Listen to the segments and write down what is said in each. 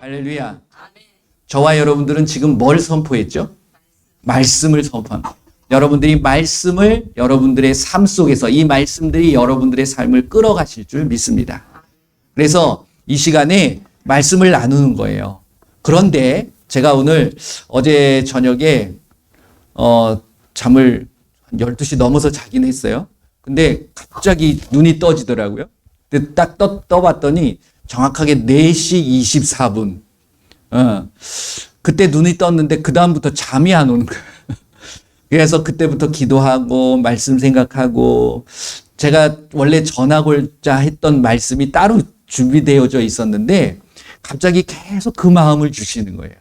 할렐루야. 저와 여러분들은 지금 뭘 선포했죠? 말씀을 선포합니다. 여러분들이 말씀을 여러분들의 삶 속에서 이 말씀들이 여러분들의 삶을 끌어가실 줄 믿습니다. 그래서 이 시간에 말씀을 나누는 거예요. 그런데 제가 오늘 어제 저녁에 잠을 12시 넘어서 자긴 했어요. 근데 갑자기 눈이 떠지더라고요. 근데 딱 떠봤더니 정확하게 4시 24분. 그때 눈이 떴는데 그 다음부터 잠이 안 오는 거예요. 그래서 그때부터 기도하고 말씀 생각하고 제가 원래 전하고자 했던 말씀이 따로 준비되어져 있었는데 갑자기 계속 그 마음을 주시는 거예요.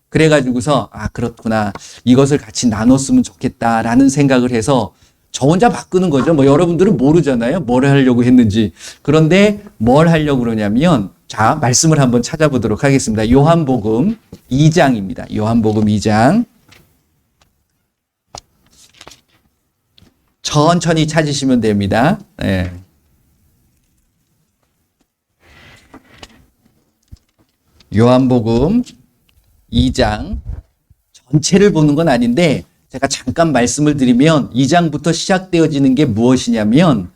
그래가지고서 그렇구나. 이것을 같이 나눴으면 좋겠다라는 생각을 해서 저 혼자 바꾸는 거죠. 뭐 여러분들은 모르잖아요. 뭘 하려고 했는지. 그런데 뭘 하려고 그러냐면 자, 말씀을 한번 찾아보도록 하겠습니다. 요한복음 2장입니다. 요한복음 2장. 천천히 찾으시면 됩니다. 네. 요한복음 2장 전체를 보는 건 아닌데 제가 잠깐 말씀을 드리면 2장부터 시작되어지는 게 무엇이냐면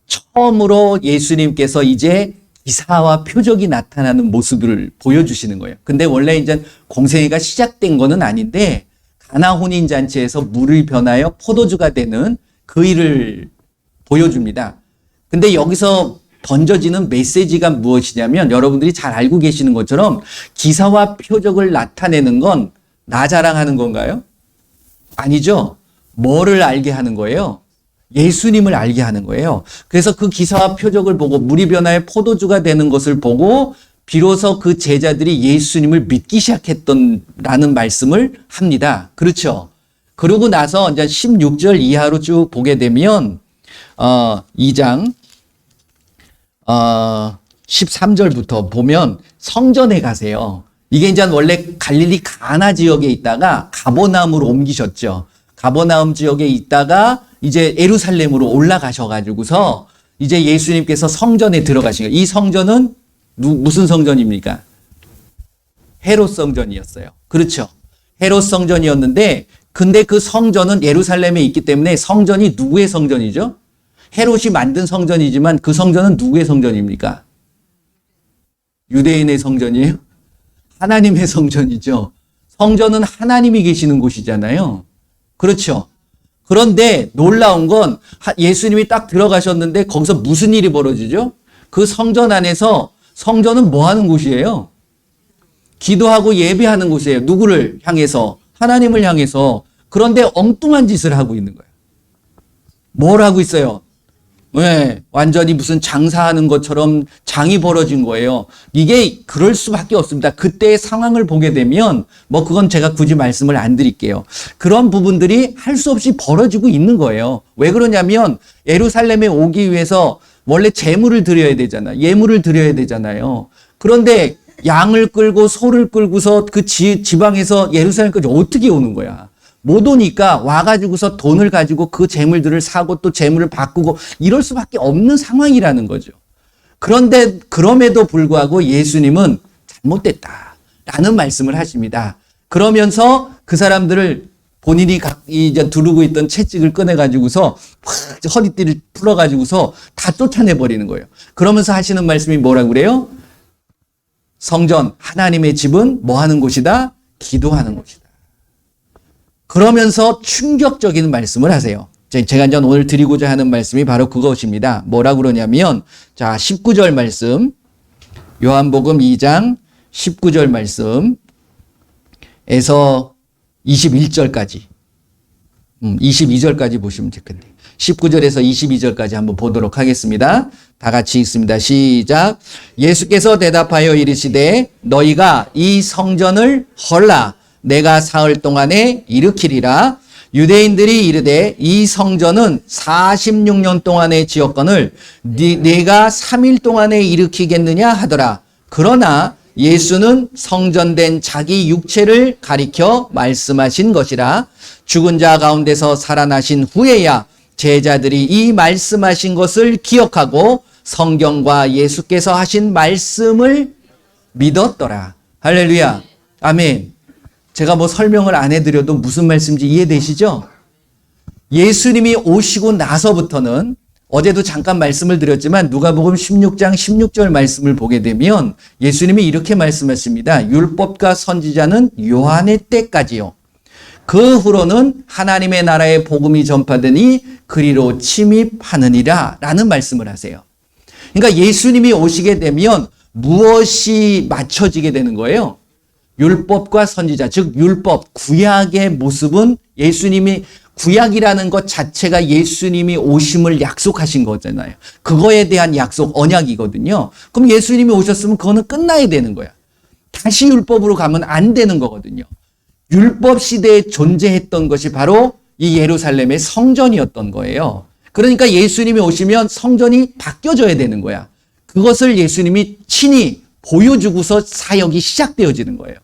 처음으로 예수님께서 이제 기사와 표적이 나타나는 모습을 보여주시는 거예요. 근데 원래 이제 공생애가 시작된 거는 아닌데 가나 혼인잔치에서 물을 변하여 포도주가 되는 그 일을 보여줍니다. 근데 여기서 던져지는 메시지가 무엇이냐면 여러분들이 잘 알고 계시는 것처럼 기사와 표적을 나타내는 건 나 자랑하는 건가요? 아니죠. 뭐를 알게 하는 거예요? 예수님을 알게 하는 거예요. 그래서 그 기사와 표적을 보고 물이 변화해 포도주가 되는 것을 보고 비로소 그 제자들이 예수님을 믿기 시작했던라는 말씀을 합니다. 그렇죠. 그러고 나서 이제 16절 이하로 쭉 보게 되면 2장 13절부터 보면 성전에 가세요. 이게 이제 원래 갈릴리 가나 지역에 있다가 가버나움으로 옮기셨죠. 가버나움 지역에 있다가 이제 예루살렘으로 올라가셔가지고서 이제 예수님께서 성전에 들어가신 거예요. 이 성전은 무슨 성전입니까? 헤롯 성전이었어요. 그렇죠. 헤롯 성전이었는데 근데 그 성전은 예루살렘에 있기 때문에 성전이 누구의 성전이죠? 헤롯이 만든 성전이지만 그 성전은 누구의 성전입니까? 유대인의 성전이에요? 하나님의 성전이죠. 성전은 하나님이 계시는 곳이잖아요. 그렇죠. 그런데 놀라운 건 예수님이 딱 들어가셨는데 거기서 무슨 일이 벌어지죠? 그 성전 안에서 성전은 뭐 하는 곳이에요? 기도하고 예배하는 곳이에요. 누구를 향해서? 하나님을 향해서. 그런데 엉뚱한 짓을 하고 있는 거예요. 뭘 하고 있어요? 네, 완전히 무슨 장사하는 것처럼 장이 벌어진 거예요. 이게 그럴 수밖에 없습니다. 그때의 상황을 보게 되면 뭐 그건 제가 굳이 말씀을 안 드릴게요. 그런 부분들이 할 수 없이 벌어지고 있는 거예요. 왜 그러냐면 예루살렘에 오기 위해서 원래 제물을 드려야 되잖아요. 예물을 드려야 되잖아요. 그런데 양을 끌고 소를 끌고서 그 지방에서 예루살렘까지 어떻게 오는 거야? 못 오니까 와가지고서 돈을 가지고 그 재물들을 사고 또 재물을 바꾸고 이럴 수밖에 없는 상황이라는 거죠. 그런데 그럼에도 불구하고 예수님은 잘못됐다라는 말씀을 하십니다. 그러면서 그 사람들을 본인이 이제 두르고 있던 채찍을 꺼내가지고서 허리띠를 풀어가지고서 다 쫓아내버리는 거예요. 그러면서 하시는 말씀이 뭐라고 그래요? 성전, 하나님의 집은 뭐 하는 곳이다? 기도하는 곳이다. 그러면서 충격적인 말씀을 하세요. 제가 이제 오늘 드리고자 하는 말씀이 바로 그것입니다. 뭐라고 그러냐면, 자, 19절 말씀. 요한복음 2장 19절 말씀에서 21절까지. 22절까지 보시면 될 텐데. 19절에서 22절까지 한번 보도록 하겠습니다. 다 같이 읽습니다. 시작. 예수께서 대답하여 이르시되 너희가 이 성전을 헐라. 내가 사흘 동안에 일으키리라. 유대인들이 이르되 이 성전은 46년 동안의 지었건을 네가 3일 동안에 일으키겠느냐 하더라. 그러나 예수는 성전된 자기 육체를 가리켜 말씀하신 것이라. 죽은 자 가운데서 살아나신 후에야 제자들이 이 말씀하신 것을 기억하고 성경과 예수께서 하신 말씀을 믿었더라. 할렐루야. 아멘. 제가 뭐 설명을 안 해드려도 무슨 말씀인지 이해되시죠? 예수님이 오시고 나서부터는 어제도 잠깐 말씀을 드렸지만 누가복음 16장 16절 말씀을 보게 되면 예수님이 이렇게 말씀하십니다. 율법과 선지자는 요한의 때까지요. 그 후로는 하나님의 나라의 복음이 전파되니 그리로 침입하느니라 라는 말씀을 하세요. 그러니까 예수님이 오시게 되면 무엇이 맞춰지게 되는 거예요? 율법과 선지자, 즉 율법, 구약의 모습은 예수님이 구약이라는 것 자체가 예수님이 오심을 약속하신 거잖아요. 그거에 대한 약속, 언약이거든요. 그럼 예수님이 오셨으면 그거는 끝나야 되는 거야. 다시 율법으로 가면 안 되는 거거든요. 율법 시대에 존재했던 것이 바로 이 예루살렘의 성전이었던 거예요. 그러니까 예수님이 오시면 성전이 바뀌어져야 되는 거야. 그것을 예수님이 친히 보여주고서 사역이 시작되어지는 거예요.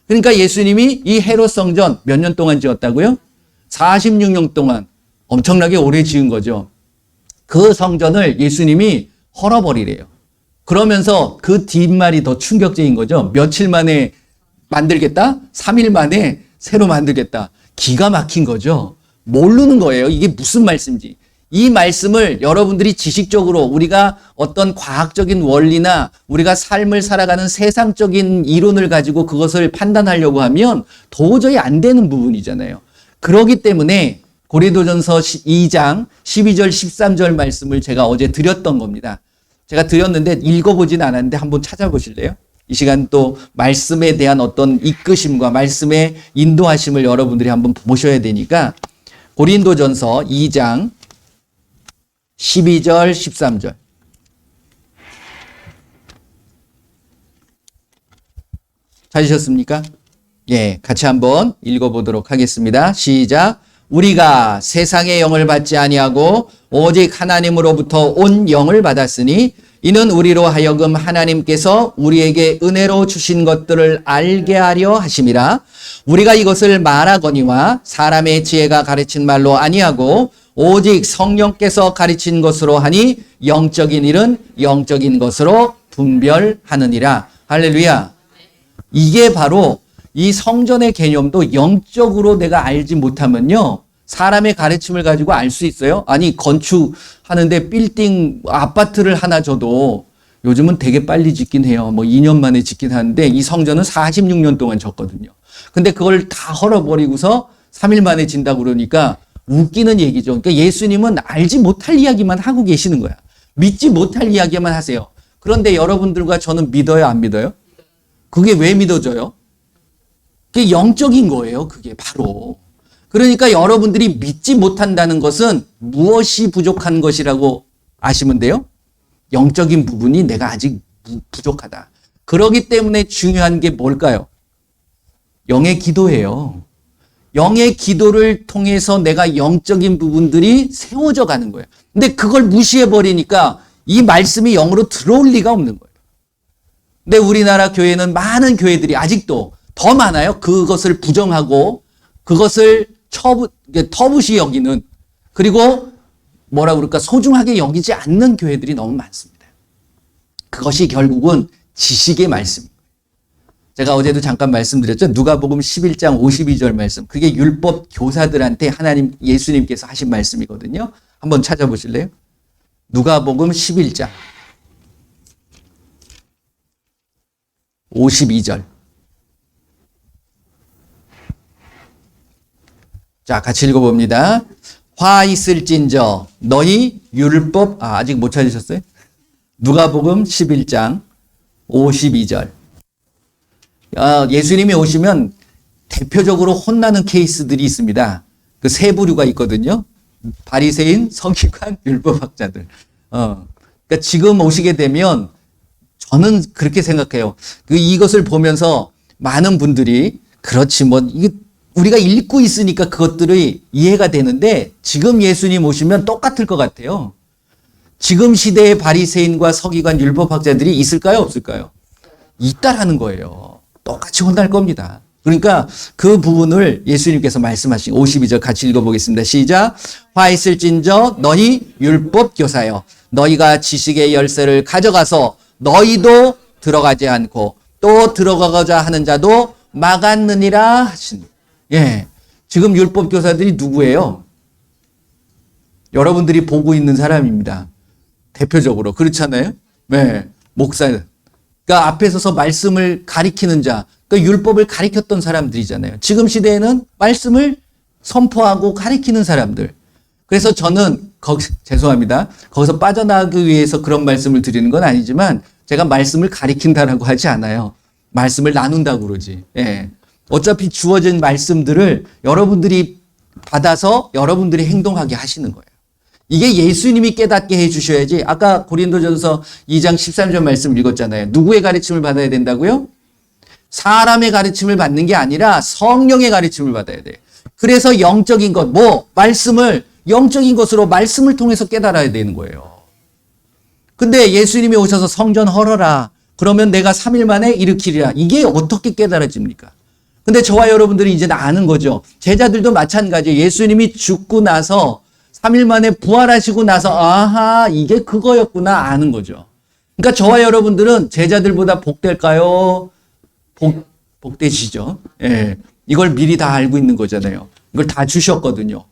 그러니까 예수님이 이 헤롯 성전 몇 년 동안 지었다고요? 46년 동안 엄청나게 오래 지은 거죠. 그 성전을 예수님이 헐어버리래요. 그러면서 그 뒷말이 더 충격적인 거죠. 며칠 만에 만들겠다? 3일 만에 새로 만들겠다. 기가 막힌 거죠. 모르는 거예요. 이게 무슨 말씀인지. 이 말씀을 여러분들이 지식적으로 우리가 어떤 과학적인 원리나 우리가 삶을 살아가는 세상적인 이론을 가지고 그것을 판단하려고 하면 도저히 안 되는 부분이잖아요. 그렇기 때문에 고린도전서 2장 12절 13절 말씀을 제가 어제 드렸던 겁니다. 제가 드렸는데 읽어보진 않았는데 한번 찾아보실래요? 이 시간 또 말씀에 대한 어떤 이끄심과 말씀의 인도하심을 여러분들이 한번 보셔야 되니까 고린도전서 2장 12절 13절 찾으셨습니까? 예, 같이 한번 읽어보도록 하겠습니다. 시작. 우리가 세상의 영을 받지 아니하고 오직 하나님으로부터 온 영을 받았으니 이는 우리로 하여금 하나님께서 우리에게 은혜로 주신 것들을 알게 하려 하심이라. 우리가 이것을 말하거니와 사람의 지혜가 가르친 말로 아니하고 오직 성령께서 가르친 것으로 하니 영적인 일은 영적인 것으로 분별하느니라. 할렐루야. 이게 바로 이 성전의 개념도 영적으로 내가 알지 못하면요. 사람의 가르침을 가지고 알 수 있어요? 아니, 건축하는데 빌딩, 아파트를 하나 줘도 요즘은 되게 빨리 짓긴 해요. 뭐 2년 만에 짓긴 하는데 이 성전은 46년 동안 졌거든요. 근데 그걸 다 헐어버리고서 3일 만에 진다고 그러니까 웃기는 얘기죠. 그러니까 예수님은 알지 못할 이야기만 하고 계시는 거야. 믿지 못할 이야기만 하세요. 그런데 여러분들과 저는 믿어요, 안 믿어요? 그게 왜 믿어져요? 그게 영적인 거예요. 그게 바로. 그러니까 여러분들이 믿지 못한다는 것은 무엇이 부족한 것이라고 아시면 돼요? 영적인 부분이 내가 아직 부족하다. 그렇기 때문에 중요한 게 뭘까요? 영의 기도예요. 영의 기도를 통해서 내가 영적인 부분들이 세워져 가는 거예요. 근데 그걸 무시해버리니까 이 말씀이 영으로 들어올 리가 없는 거예요. 근데 우리나라 교회는 많은 교회들이 아직도 더 많아요. 그것을 부정하고 그것을 터부시 여기는, 그리고 뭐라 그럴까, 소중하게 여기지 않는 교회들이 너무 많습니다. 그것이 결국은 지식의 말씀입니다. 제가 어제도 잠깐 말씀드렸죠. 누가복음 11장 52절 말씀. 그게 율법 교사들한테 하나님, 예수님께서 하신 말씀이거든요. 한번 찾아보실래요? 누가복음 11장 52절. 자, 같이 읽어봅니다. 화 있을진저 너희 율법, 아직 못 찾으셨어요? 누가복음 11장 52절. 예수님이 오시면 대표적으로 혼나는 케이스들이 있습니다. 그 세 부류가 있거든요. 바리새인, 서기관, 율법학자들. 그러니까 지금 오시게 되면 저는 그렇게 생각해요. 이것을 보면서 많은 분들이 그렇지 뭐 이게 우리가 읽고 있으니까 그것들이 이해가 되는데 지금 예수님 오시면 똑같을 것 같아요. 지금 시대의 바리새인과 서기관 율법학자들이 있을까요? 없을까요? 있다라는 거예요. 똑같이 혼날 겁니다. 그러니까 그 부분을 예수님께서 말씀하신 52절 같이 읽어보겠습니다. 시작. 화 있을진저 너희 율법 교사여 너희가 지식의 열쇠를 가져가서 너희도 들어가지 않고 또 들어가고자 하는 자도 막았느니라 하시니. 예. 지금 율법 교사들이 누구예요? 여러분들이 보고 있는 사람입니다. 대표적으로. 그렇잖아요? 네. 목사. 그러니까 앞에 서서 말씀을 가리키는 자, 그러니까 율법을 가리켰던 사람들이잖아요. 지금 시대에는 말씀을 선포하고 가리키는 사람들. 그래서 저는 죄송합니다. 거기서 빠져나가기 위해서 그런 말씀을 드리는 건 아니지만 제가 말씀을 가리킨다라고 하지 않아요. 말씀을 나눈다고 그러지. 예. 어차피 주어진 말씀들을 여러분들이 받아서 여러분들이 행동하게 하시는 거예요. 이게 예수님이 깨닫게 해 주셔야지. 아까 고린도전서 2장 13절 말씀 읽었잖아요. 누구의 가르침을 받아야 된다고요? 사람의 가르침을 받는 게 아니라 성령의 가르침을 받아야 돼요. 그래서 영적인 것, 말씀을 영적인 것으로 말씀을 통해서 깨달아야 되는 거예요. 근데 예수님이 오셔서 성전 헐어라. 그러면 내가 3일 만에 일으키리라. 이게 어떻게 깨달아집니까? 근데 저와 여러분들이 이제는 아는 거죠. 제자들도 마찬가지예요. 예수님이 죽고 나서 3일 만에 부활하시고 나서 아하 이게 그거였구나 아는 거죠. 그러니까 저와 여러분들은 제자들보다 복될까요? 복되시죠. 예, 이걸 미리 다 알고 있는 거잖아요. 이걸 다 주셨거든요.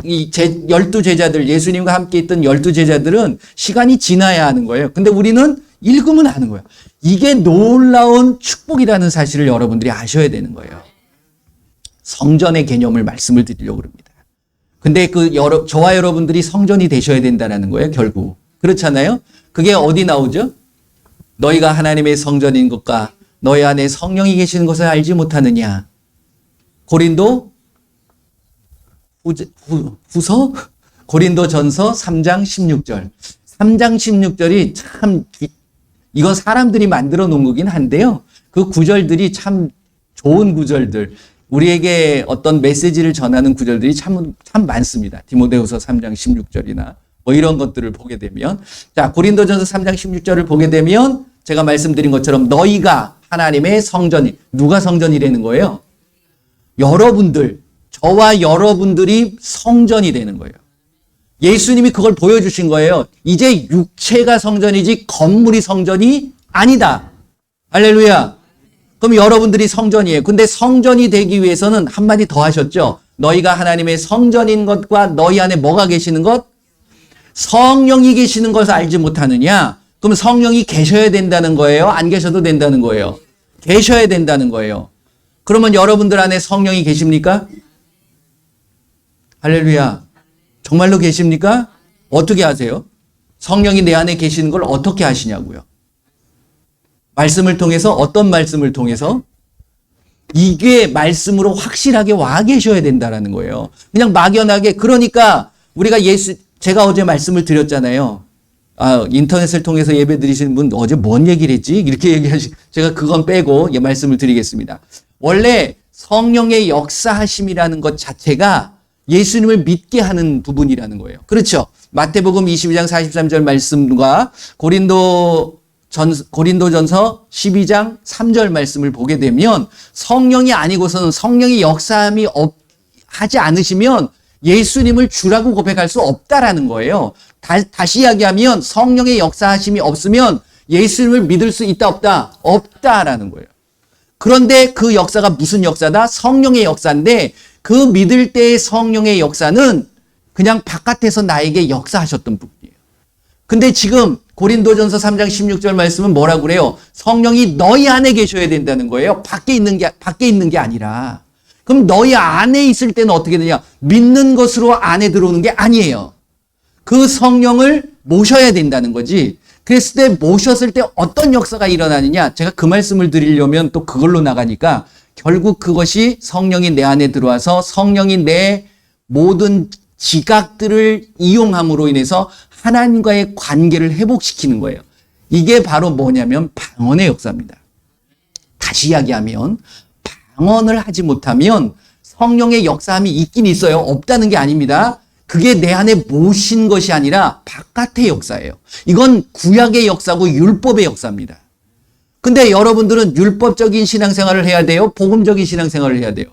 이 12제자들, 예수님과 함께 있던 12제자들은 시간이 지나야 하는 거예요. 근데 우리는 읽으면 아는 거예요. 이게 놀라운 축복이라는 사실을 여러분들이 아셔야 되는 거예요. 성전의 개념을 말씀을 드리려고 합니다. 근데 저와 여러분들이 성전이 되셔야 된다는 거예요, 결국. 그렇잖아요? 그게 어디 나오죠? 너희가 하나님의 성전인 것과 너희 안에 성령이 계시는 것을 알지 못하느냐. 고린도전서 3장 16절. 3장 16절이 참 이건 사람들이 만들어 놓은 거긴 한데요. 그 구절들이 참 좋은 구절들, 우리에게 어떤 메시지를 전하는 구절들이 참 많습니다. 디모데후서 3장 16절이나 이런 것들을 보게 되면, 자, 고린도전서 3장 16절을 보게 되면 제가 말씀드린 것처럼 너희가 하나님의 성전이, 누가 성전이라는 거예요? 여러분들, 저와 여러분들이 성전이 되는 거예요. 예수님이 그걸 보여주신 거예요. 이제 육체가 성전이지 건물이 성전이 아니다. 할렐루야. 그럼 여러분들이 성전이에요. 근데 성전이 되기 위해서는 한마디 더 하셨죠. 너희가 하나님의 성전인 것과 너희 안에 뭐가 계시는 것? 성령이 계시는 것을 알지 못하느냐? 그럼 성령이 계셔야 된다는 거예요? 안 계셔도 된다는 거예요? 계셔야 된다는 거예요. 그러면 여러분들 안에 성령이 계십니까? 할렐루야. 정말로 계십니까? 어떻게 하세요? 성령이 내 안에 계시는 걸 어떻게 하시냐고요? 말씀을 통해서, 어떤 말씀을 통해서? 이게 말씀으로 확실하게 와 계셔야 된다는 거예요. 그냥 막연하게. 그러니까 우리가 제가 어제 말씀을 드렸잖아요. 인터넷을 통해서 예배 드리시는 분 어제 뭔 얘기를 했지? 이렇게 제가 그건 빼고 말씀을 드리겠습니다. 원래 성령의 역사하심이라는 것 자체가 예수님을 믿게 하는 부분이라는 거예요. 그렇죠? 마태복음 22장 43절 말씀과 고린도전서 12장 3절 말씀을 보게 되면 성령이 아니고서는 성령의 역사함이 하지 않으시면 예수님을 주라고 고백할 수 없다라는 거예요. 다시 이야기하면 성령의 역사하심이 없으면 예수님을 믿을 수 있다 없다? 없다라는 거예요. 그런데 그 역사가 무슨 역사다? 성령의 역사인데 그 믿을 때의 성령의 역사는 그냥 바깥에서 나에게 역사하셨던 분이에요. 근데 지금 고린도전서 3장 16절 말씀은 뭐라고 그래요? 성령이 너희 안에 계셔야 된다는 거예요. 밖에 있는 게 아니라. 그럼 너희 안에 있을 때는 어떻게 되냐? 믿는 것으로 안에 들어오는 게 아니에요. 그 성령을 모셔야 된다는 거지. 그랬을 때 모셨을 때 어떤 역사가 일어나느냐? 제가 그 말씀을 드리려면 또 그걸로 나가니까 결국 그것이 성령이 내 안에 들어와서 성령이 내 모든 지각들을 이용함으로 인해서 하나님과의 관계를 회복시키는 거예요. 이게 바로 뭐냐면 방언의 역사입니다. 다시 이야기하면 방언을 하지 못하면 성령의 역사함이 있긴 있어요. 없다는 게 아닙니다. 그게 내 안에 모신 것이 아니라 바깥의 역사예요. 이건 구약의 역사고 율법의 역사입니다. 근데 여러분들은 율법적인 신앙생활을 해야 돼요? 복음적인 신앙생활을 해야 돼요?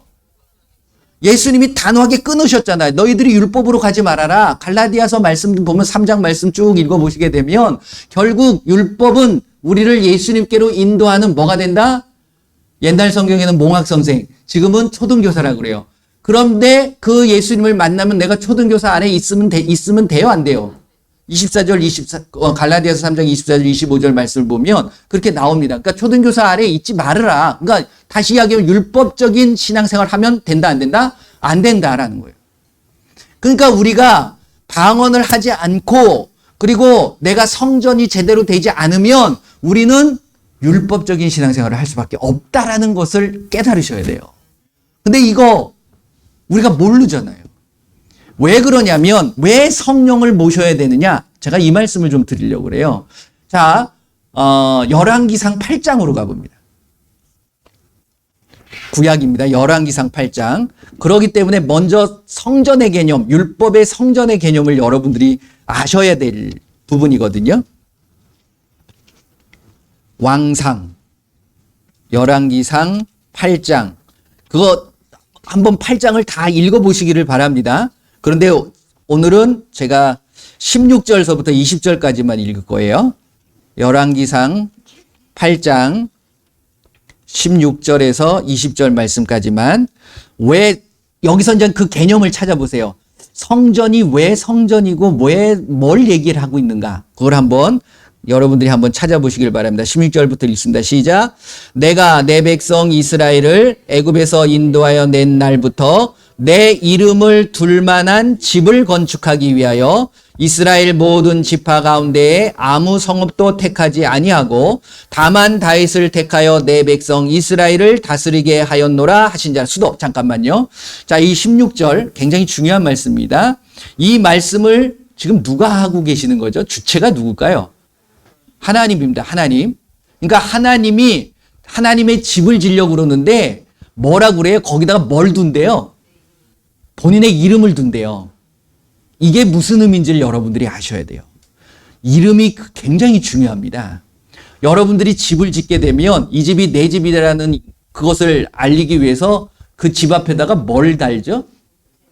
예수님이 단호하게 끊으셨잖아요. 너희들이 율법으로 가지 말아라. 갈라디아서 말씀 보면 3장 말씀 쭉 읽어보시게 되면 결국 율법은 우리를 예수님께로 인도하는 뭐가 된다? 옛날 성경에는 몽학선생, 지금은 초등교사라고 그래요. 그런데 그 예수님을 만나면 내가 초등교사 안에 있으면 돼요, 안 돼요? 24절, 갈라디아서 3장 24절, 25절 말씀을 보면 그렇게 나옵니다. 그러니까 초등교사 아래 있지 말으라. 그러니까 다시 이야기하면 율법적인 신앙생활 하면 된다, 안 된다? 안 된다라는 거예요. 그러니까 우리가 방언을 하지 않고 그리고 내가 성전이 제대로 되지 않으면 우리는 율법적인 신앙생활을 할 수밖에 없다라는 것을 깨달으셔야 돼요. 근데 이거 우리가 모르잖아요. 왜 그러냐면 왜 성령을 모셔야 되느냐? 제가 이 말씀을 좀 드리려고 그래요. 자, 열왕기상 8장으로 가봅니다. 구약입니다. 열왕기상 8장. 그렇기 때문에 먼저 성전의 개념, 율법의 성전의 개념을 여러분들이 아셔야 될 부분이거든요. 왕상, 열왕기상 8장. 그거 한번 8장을 다 읽어보시기를 바랍니다. 그런데 오늘은 제가 16절서부터 20절까지만 읽을 거예요. 열왕기상 8장 16절에서 20절 말씀까지만. 왜 여기서 이제 그 개념을 찾아보세요. 성전이 왜 성전이고 뭘 얘기를 하고 있는가? 그걸 한번 여러분들이 한번 찾아보시길 바랍니다. 16절부터 읽습니다. 시작. 내가 내 백성 이스라엘을 애굽에서 인도하여 낸 날부터 내 이름을 둘 만한 집을 건축하기 위하여 이스라엘 모든 지파 가운데에 아무 성읍도 택하지 아니하고 다만 다윗을 택하여 내 백성 이스라엘을 다스리게 하였노라 하신 자. 수도 잠깐만요. 자, 이 16절 굉장히 중요한 말씀입니다. 이 말씀을 지금 누가 하고 계시는 거죠? 주체가 누굴까요? 하나님입니다. 하나님. 그러니까 하나님이 하나님의 집을 지려고 그러는데 뭐라 그래요? 거기다가 뭘 둔대요? 본인의 이름을 둔대요. 이게 무슨 의미인지를 여러분들이 아셔야 돼요. 이름이 굉장히 중요합니다. 여러분들이 집을 짓게 되면 이 집이 내 집이라는 그것을 알리기 위해서 그 집 앞에다가 뭘 달죠?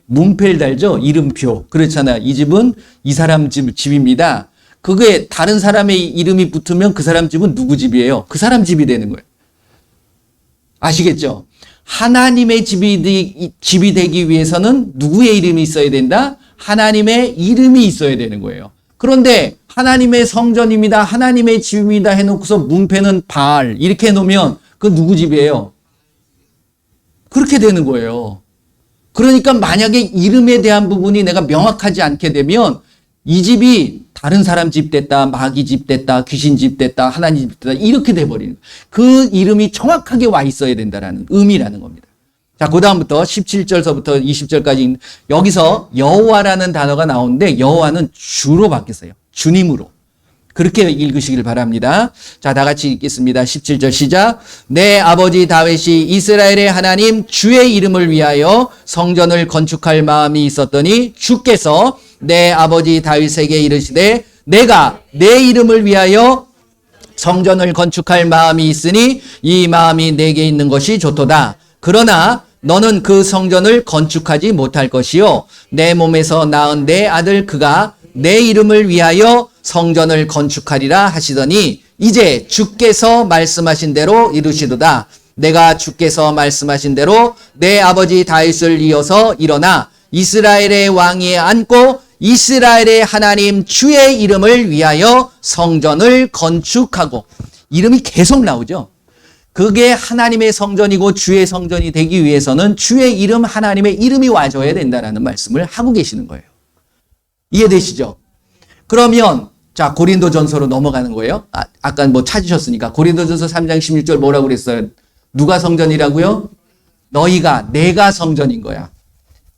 문패를 달죠? 이름표. 그렇잖아요. 이 집은 이 사람 집입니다. 그게 다른 사람의 이름이 붙으면 그 사람 집은 누구 집이에요? 그 사람 집이 되는 거예요. 아시겠죠? 하나님의 집이 되기 위해서는 누구의 이름이 있어야 된다? 하나님의 이름이 있어야 되는 거예요. 그런데 하나님의 성전입니다. 하나님의 집입니다. 해놓고서 문패는 바알 이렇게 해놓으면 그 누구 집이에요? 그렇게 되는 거예요. 그러니까 만약에 이름에 대한 부분이 내가 명확하지 않게 되면 이 집이 다른 사람 집 됐다, 마귀 집 됐다, 귀신 집 됐다, 하나님 집 됐다 이렇게 돼버리는 거예요. 그 이름이 정확하게 와 있어야 된다라는 의미라는 겁니다. 자, 그 다음부터 17절서부터 20절까지 여기서 여호와라는 단어가 나오는데 여호와는 주로 바뀌었어요. 주님으로. 그렇게 읽으시길 바랍니다. 자, 다 같이 읽겠습니다. 17절 시작. 내 아버지 다윗이 이스라엘의 하나님 주의 이름을 위하여 성전을 건축할 마음이 있었더니 주께서 내 아버지 다윗에게 이르시되 내가 내 이름을 위하여 성전을 건축할 마음이 있으니 이 마음이 내게 있는 것이 좋도다. 그러나 너는 그 성전을 건축하지 못할 것이요 내 몸에서 낳은 내 아들 그가 내 이름을 위하여 성전을 건축하리라 하시더니 이제 주께서 말씀하신 대로 이루시도다. 내가 주께서 말씀하신 대로 내 아버지 다윗을 이어서 일어나 이스라엘의 왕위에 앉고 이스라엘의 하나님 주의 이름을 위하여 성전을 건축하고. 이름이 계속 나오죠. 그게 하나님의 성전이고 주의 성전이 되기 위해서는 주의 이름, 하나님의 이름이 와줘야 된다는 말씀을 하고 계시는 거예요. 이해되시죠? 그러면 자, 고린도전서로 넘어가는 거예요. 아까 뭐 찾으셨으니까. 고린도전서 3장 16절 뭐라고 그랬어요? 누가 성전이라고요? 내가 성전인 거야.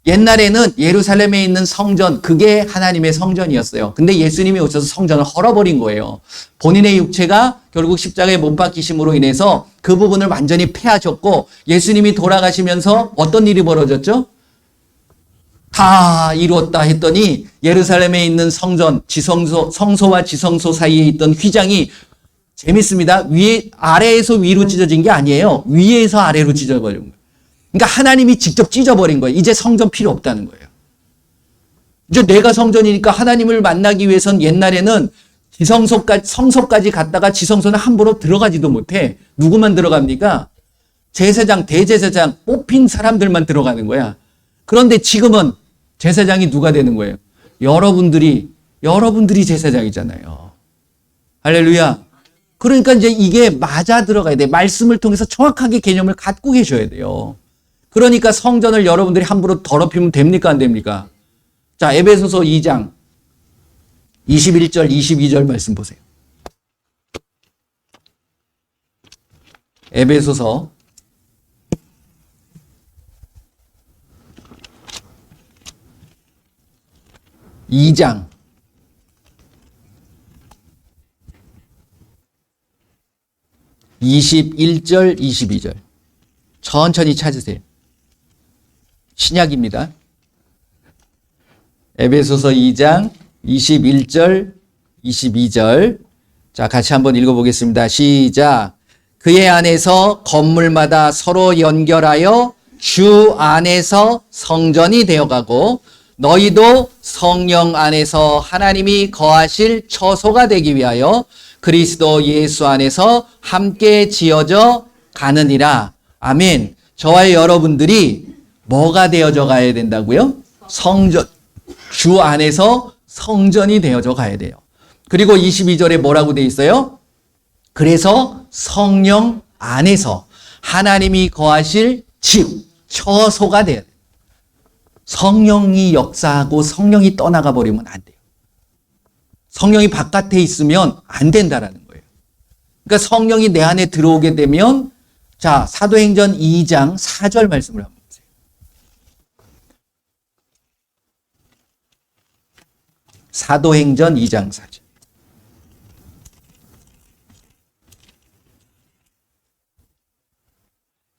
옛날에는 예루살렘에 있는 성전, 그게 하나님의 성전이었어요. 근데 예수님이 오셔서 성전을 헐어버린 거예요. 본인의 육체가 결국 십자가에 못 박히심으로 인해서 그 부분을 완전히 패하셨고 예수님이 돌아가시면서 어떤 일이 벌어졌죠? 다 이루었다 했더니 예루살렘에 있는 성전, 성소와 지성소 사이에 있던 휘장이 재밌습니다. 아래에서 위로 찢어진 게 아니에요. 위에서 아래로 찢어버린 거예요. 그러니까 하나님이 직접 찢어버린 거예요. 이제 성전 필요 없다는 거예요. 이제 내가 성전이니까 하나님을 만나기 위해선 옛날에는 성소까지 갔다가 지성소는 함부로 들어가지도 못해. 누구만 들어갑니까? 제사장, 대제사장, 뽑힌 사람들만 들어가는 거야. 그런데 지금은 제사장이 누가 되는 거예요? 여러분들이 제사장이잖아요. 할렐루야. 그러니까 이제 이게 맞아 들어가야 돼. 말씀을 통해서 정확하게 개념을 갖고 계셔야 돼요. 그러니까 성전을 여러분들이 함부로 더럽히면 됩니까? 안 됩니까? 자, 에베소서 2장 21절, 22절 말씀 보세요. 에베소서 2장 21절, 22절. 천천히 찾으세요. 신약입니다. 에베소서 2장 21절, 22절. 자, 같이 한번 읽어보겠습니다. 시작. 그의 안에서 건물마다 서로 연결하여 주 안에서 성전이 되어가고 너희도 성령 안에서 하나님이 거하실 처소가 되기 위하여 그리스도 예수 안에서 함께 지어져 가느니라. 아멘. 저와 여러분들이 뭐가 되어져 가야 된다고요? 성전. 주 안에서 성전이 되어져 가야 돼요. 그리고 22절에 뭐라고 돼 있어요? 그래서 성령 안에서 하나님이 거하실 집, 처소가 돼야 돼요. 성령이 역사하고 성령이 떠나가 버리면 안 돼요. 성령이 바깥에 있으면 안 된다라는 거예요. 그러니까 성령이 내 안에 들어오게 되면, 자, 사도행전 2장 4절 말씀을 한번 보세요. 사도행전 2장 4절.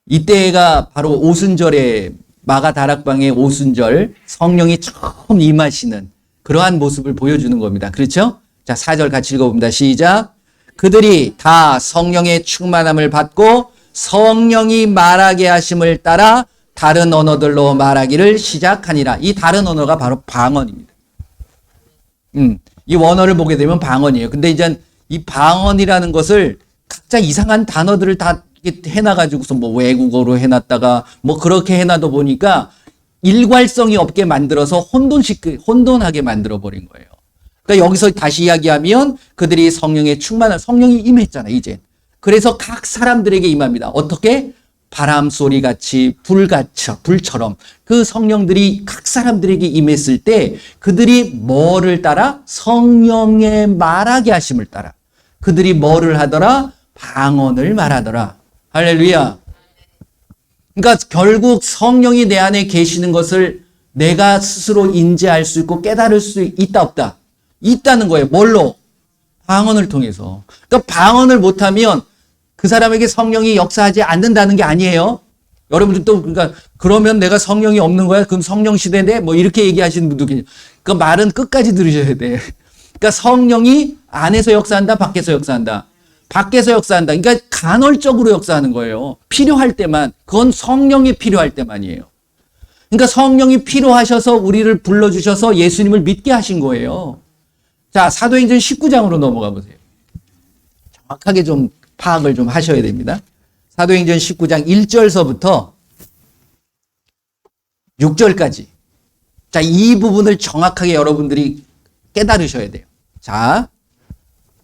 이때가 바로 오순절에 마가다락방의 오순절 성령이 처음 임하시는 그러한 모습을 보여주는 겁니다. 그렇죠? 자, 4절 같이 읽어봅니다. 시작. 그들이 다 성령의 충만함을 받고 성령이 말하게 하심을 따라 다른 언어들로 말하기를 시작하니라. 이 다른 언어가 바로 방언입니다. 이 원어를 보게 되면 방언이에요. 근데 이제 이 방언이라는 것을 각자 이상한 단어들을 다 해놔가지고서 뭐 외국어로 해놨다가 뭐 그렇게 해놔도 보니까 일괄성이 없게 만들어서 혼돈하게 만들어버린 거예요. 그러니까 여기서 다시 이야기하면 그들이 성령의 충만한, 성령이 임했잖아, 이제. 그래서 각 사람들에게 임합니다. 어떻게? 바람 소리 같이 불처럼 그 성령들이 각 사람들에게 임했을 때 그들이 뭐를 따라? 성령의 말하게 하심을 따라. 그들이 뭐를 하더라? 방언을 말하더라. 할렐루야. 그러니까 결국 성령이 내 안에 계시는 것을 내가 스스로 인지할 수 있고 깨달을 수 있다 없다? 있다는 거예요. 뭘로? 방언을 통해서. 그러니까 방언을 못하면 그 사람에게 성령이 역사하지 않는다는 게 아니에요. 여러분들 또 그러니까 그러면 내가 성령이 없는 거야? 그럼 성령 시대인데 뭐 이렇게 얘기하시는 분도 계세요. 그 말은 끝까지 들으셔야 돼. 그러니까 성령이 안에서 역사한다, 밖에서 역사한다. 밖에서 역사한다. 그러니까 간헐적으로 역사하는 거예요. 필요할 때만. 그건 성령이 필요할 때만이에요. 그러니까 성령이 필요하셔서 우리를 불러주셔서 예수님을 믿게 하신 거예요. 자, 사도행전 19장으로 넘어가 보세요. 정확하게 좀 파악을 좀 하셔야 됩니다. 사도행전 19장 1절서부터 6절까지. 자, 이 부분을 정확하게 여러분들이 깨달으셔야 돼요. 자,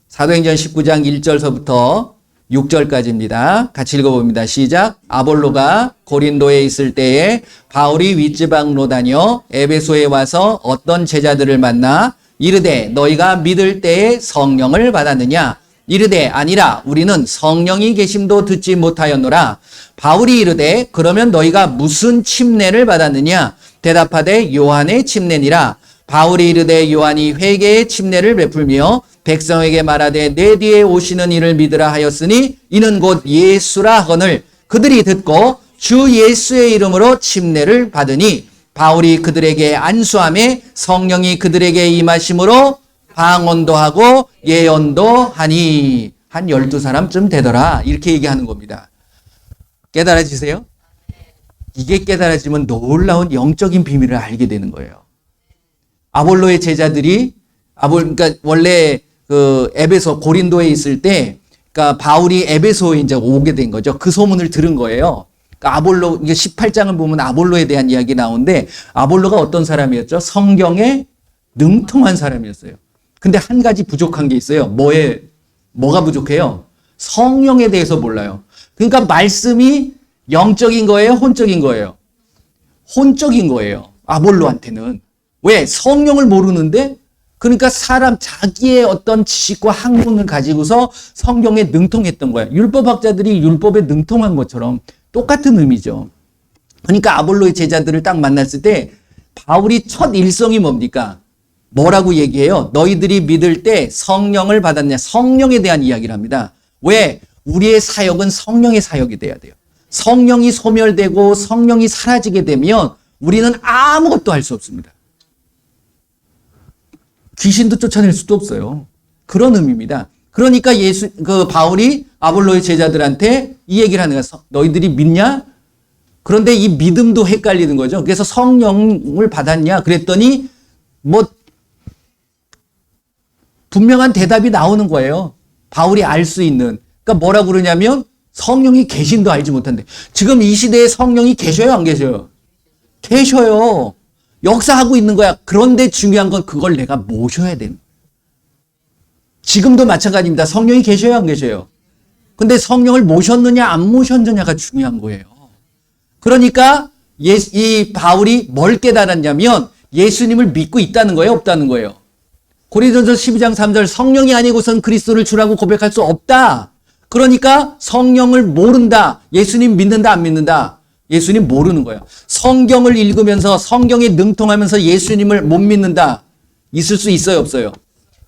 사도행전 19장 1절서부터 6절까지입니다. 같이 읽어봅니다. 시작. 아볼로가 고린도에 있을 때에 바울이 윗지방으로 다녀 에베소에 와서 어떤 제자들을 만나 이르되 너희가 믿을 때에 성령을 받았느냐? 이르되 아니라 우리는 성령이 계심도 듣지 못하였노라. 바울이 이르되 그러면 너희가 무슨 침례를 받았느냐? 대답하되 요한의 침례니라. 바울이 이르되 요한이 회개의 침례를 베풀며 백성에게 말하되 내 뒤에 오시는 이를 믿으라 하였으니 이는 곧 예수라 하거늘 그들이 듣고 주 예수의 이름으로 침례를 받으니 바울이 그들에게 안수함에 성령이 그들에게 임하심으로 방언도 하고 예언도 하니 한 12사람쯤 되더라. 이렇게 얘기하는 겁니다. 깨달아지세요? 이게 깨달아지면 놀라운 영적인 비밀을 알게 되는 거예요. 아볼로의 제자들이 그러니까 원래 그 에베소 고린도에 있을 때, 그러니까 바울이 에베소에 이제 오게 된 거죠. 그 소문을 들은 거예요. 그러니까 아볼로, 이게 18장을 보면 아볼로에 대한 이야기 나오는데, 아볼로가 어떤 사람이었죠? 성경에 능통한 사람이었어요. 근데 한 가지 부족한 게 있어요. 뭐가 부족해요? 성령에 대해서 몰라요. 그러니까 말씀이 영적인 거예요? 혼적인 거예요? 혼적인 거예요. 아볼로한테는. 왜? 성령을 모르는데? 그러니까 자기의 어떤 지식과 학문을 가지고서 성경에 능통했던 거예요. 율법학자들이 율법에 능통한 것처럼 똑같은 의미죠. 그러니까 아볼로의 제자들을 딱 만났을 때 바울이 첫 일성이 뭡니까? 뭐라고 얘기해요? 너희들이 믿을 때 성령을 받았냐? 성령에 대한 이야기를 합니다. 왜? 우리의 사역은 성령의 사역이 돼야 돼요. 성령이 소멸되고 성령이 사라지게 되면 우리는 아무것도 할 수 없습니다. 귀신도 쫓아낼 수도 없어요. 그런 의미입니다. 그러니까 바울이 아볼로의 제자들한테 이 얘기를 하는 거야. 너희들이 믿냐? 그런데 이 믿음도 헷갈리는 거죠. 그래서 성령을 받았냐? 그랬더니 분명한 대답이 나오는 거예요. 바울이 알 수 있는. 그러니까 뭐라고 그러냐면 성령이 계신도 알지 못한대. 지금 이 시대에 성령이 계셔요, 안 계셔요? 계셔요. 역사하고 있는 거야. 그런데 중요한 건 그걸 내가 모셔야 되는 거예요. 지금도 마찬가지입니다. 성령이 계셔요, 안 계셔요? 근데 성령을 모셨느냐, 안 모셨느냐가 중요한 거예요. 그러니까 이 바울이 뭘 깨달았냐면 예수님을 믿고 있다는 거예요, 없다는 거예요? 고린도전서 12장 3절 성령이 아니고선 그리스도를 주라고 고백할 수 없다. 그러니까 성령을 모른다. 예수님 믿는다, 안 믿는다? 예수님 모르는 거예요. 성경을 읽으면서 성경에 능통하면서 예수님을 못 믿는다. 있을 수 있어요, 없어요?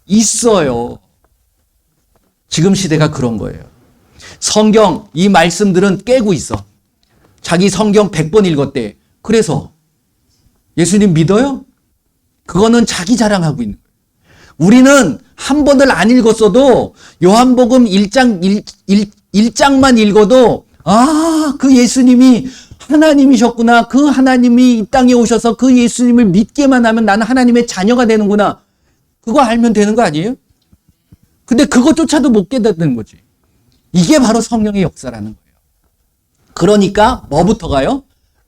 있어요. 지금 시대가 그런 거예요. 성경 이 말씀들은 깨고 있어. 자기 성경 100번 읽었대. 그래서 예수님 믿어요? 그거는 자기 자랑하고 있는 거예요. 우리는 한 번을 안 읽었어도 요한복음 1장만 읽어도 그 예수님이 하나님이셨구나. 그 하나님이 이 땅에 오셔서 그 예수님을 믿게만 하면 나는 하나님의 자녀가 되는구나. 그거 알면 되는 거 아니에요? 근데 그것조차도 못 깨닫는 거지. 이게 바로 성령의 역사라는 거예요. 그러니까 뭐부터 가요?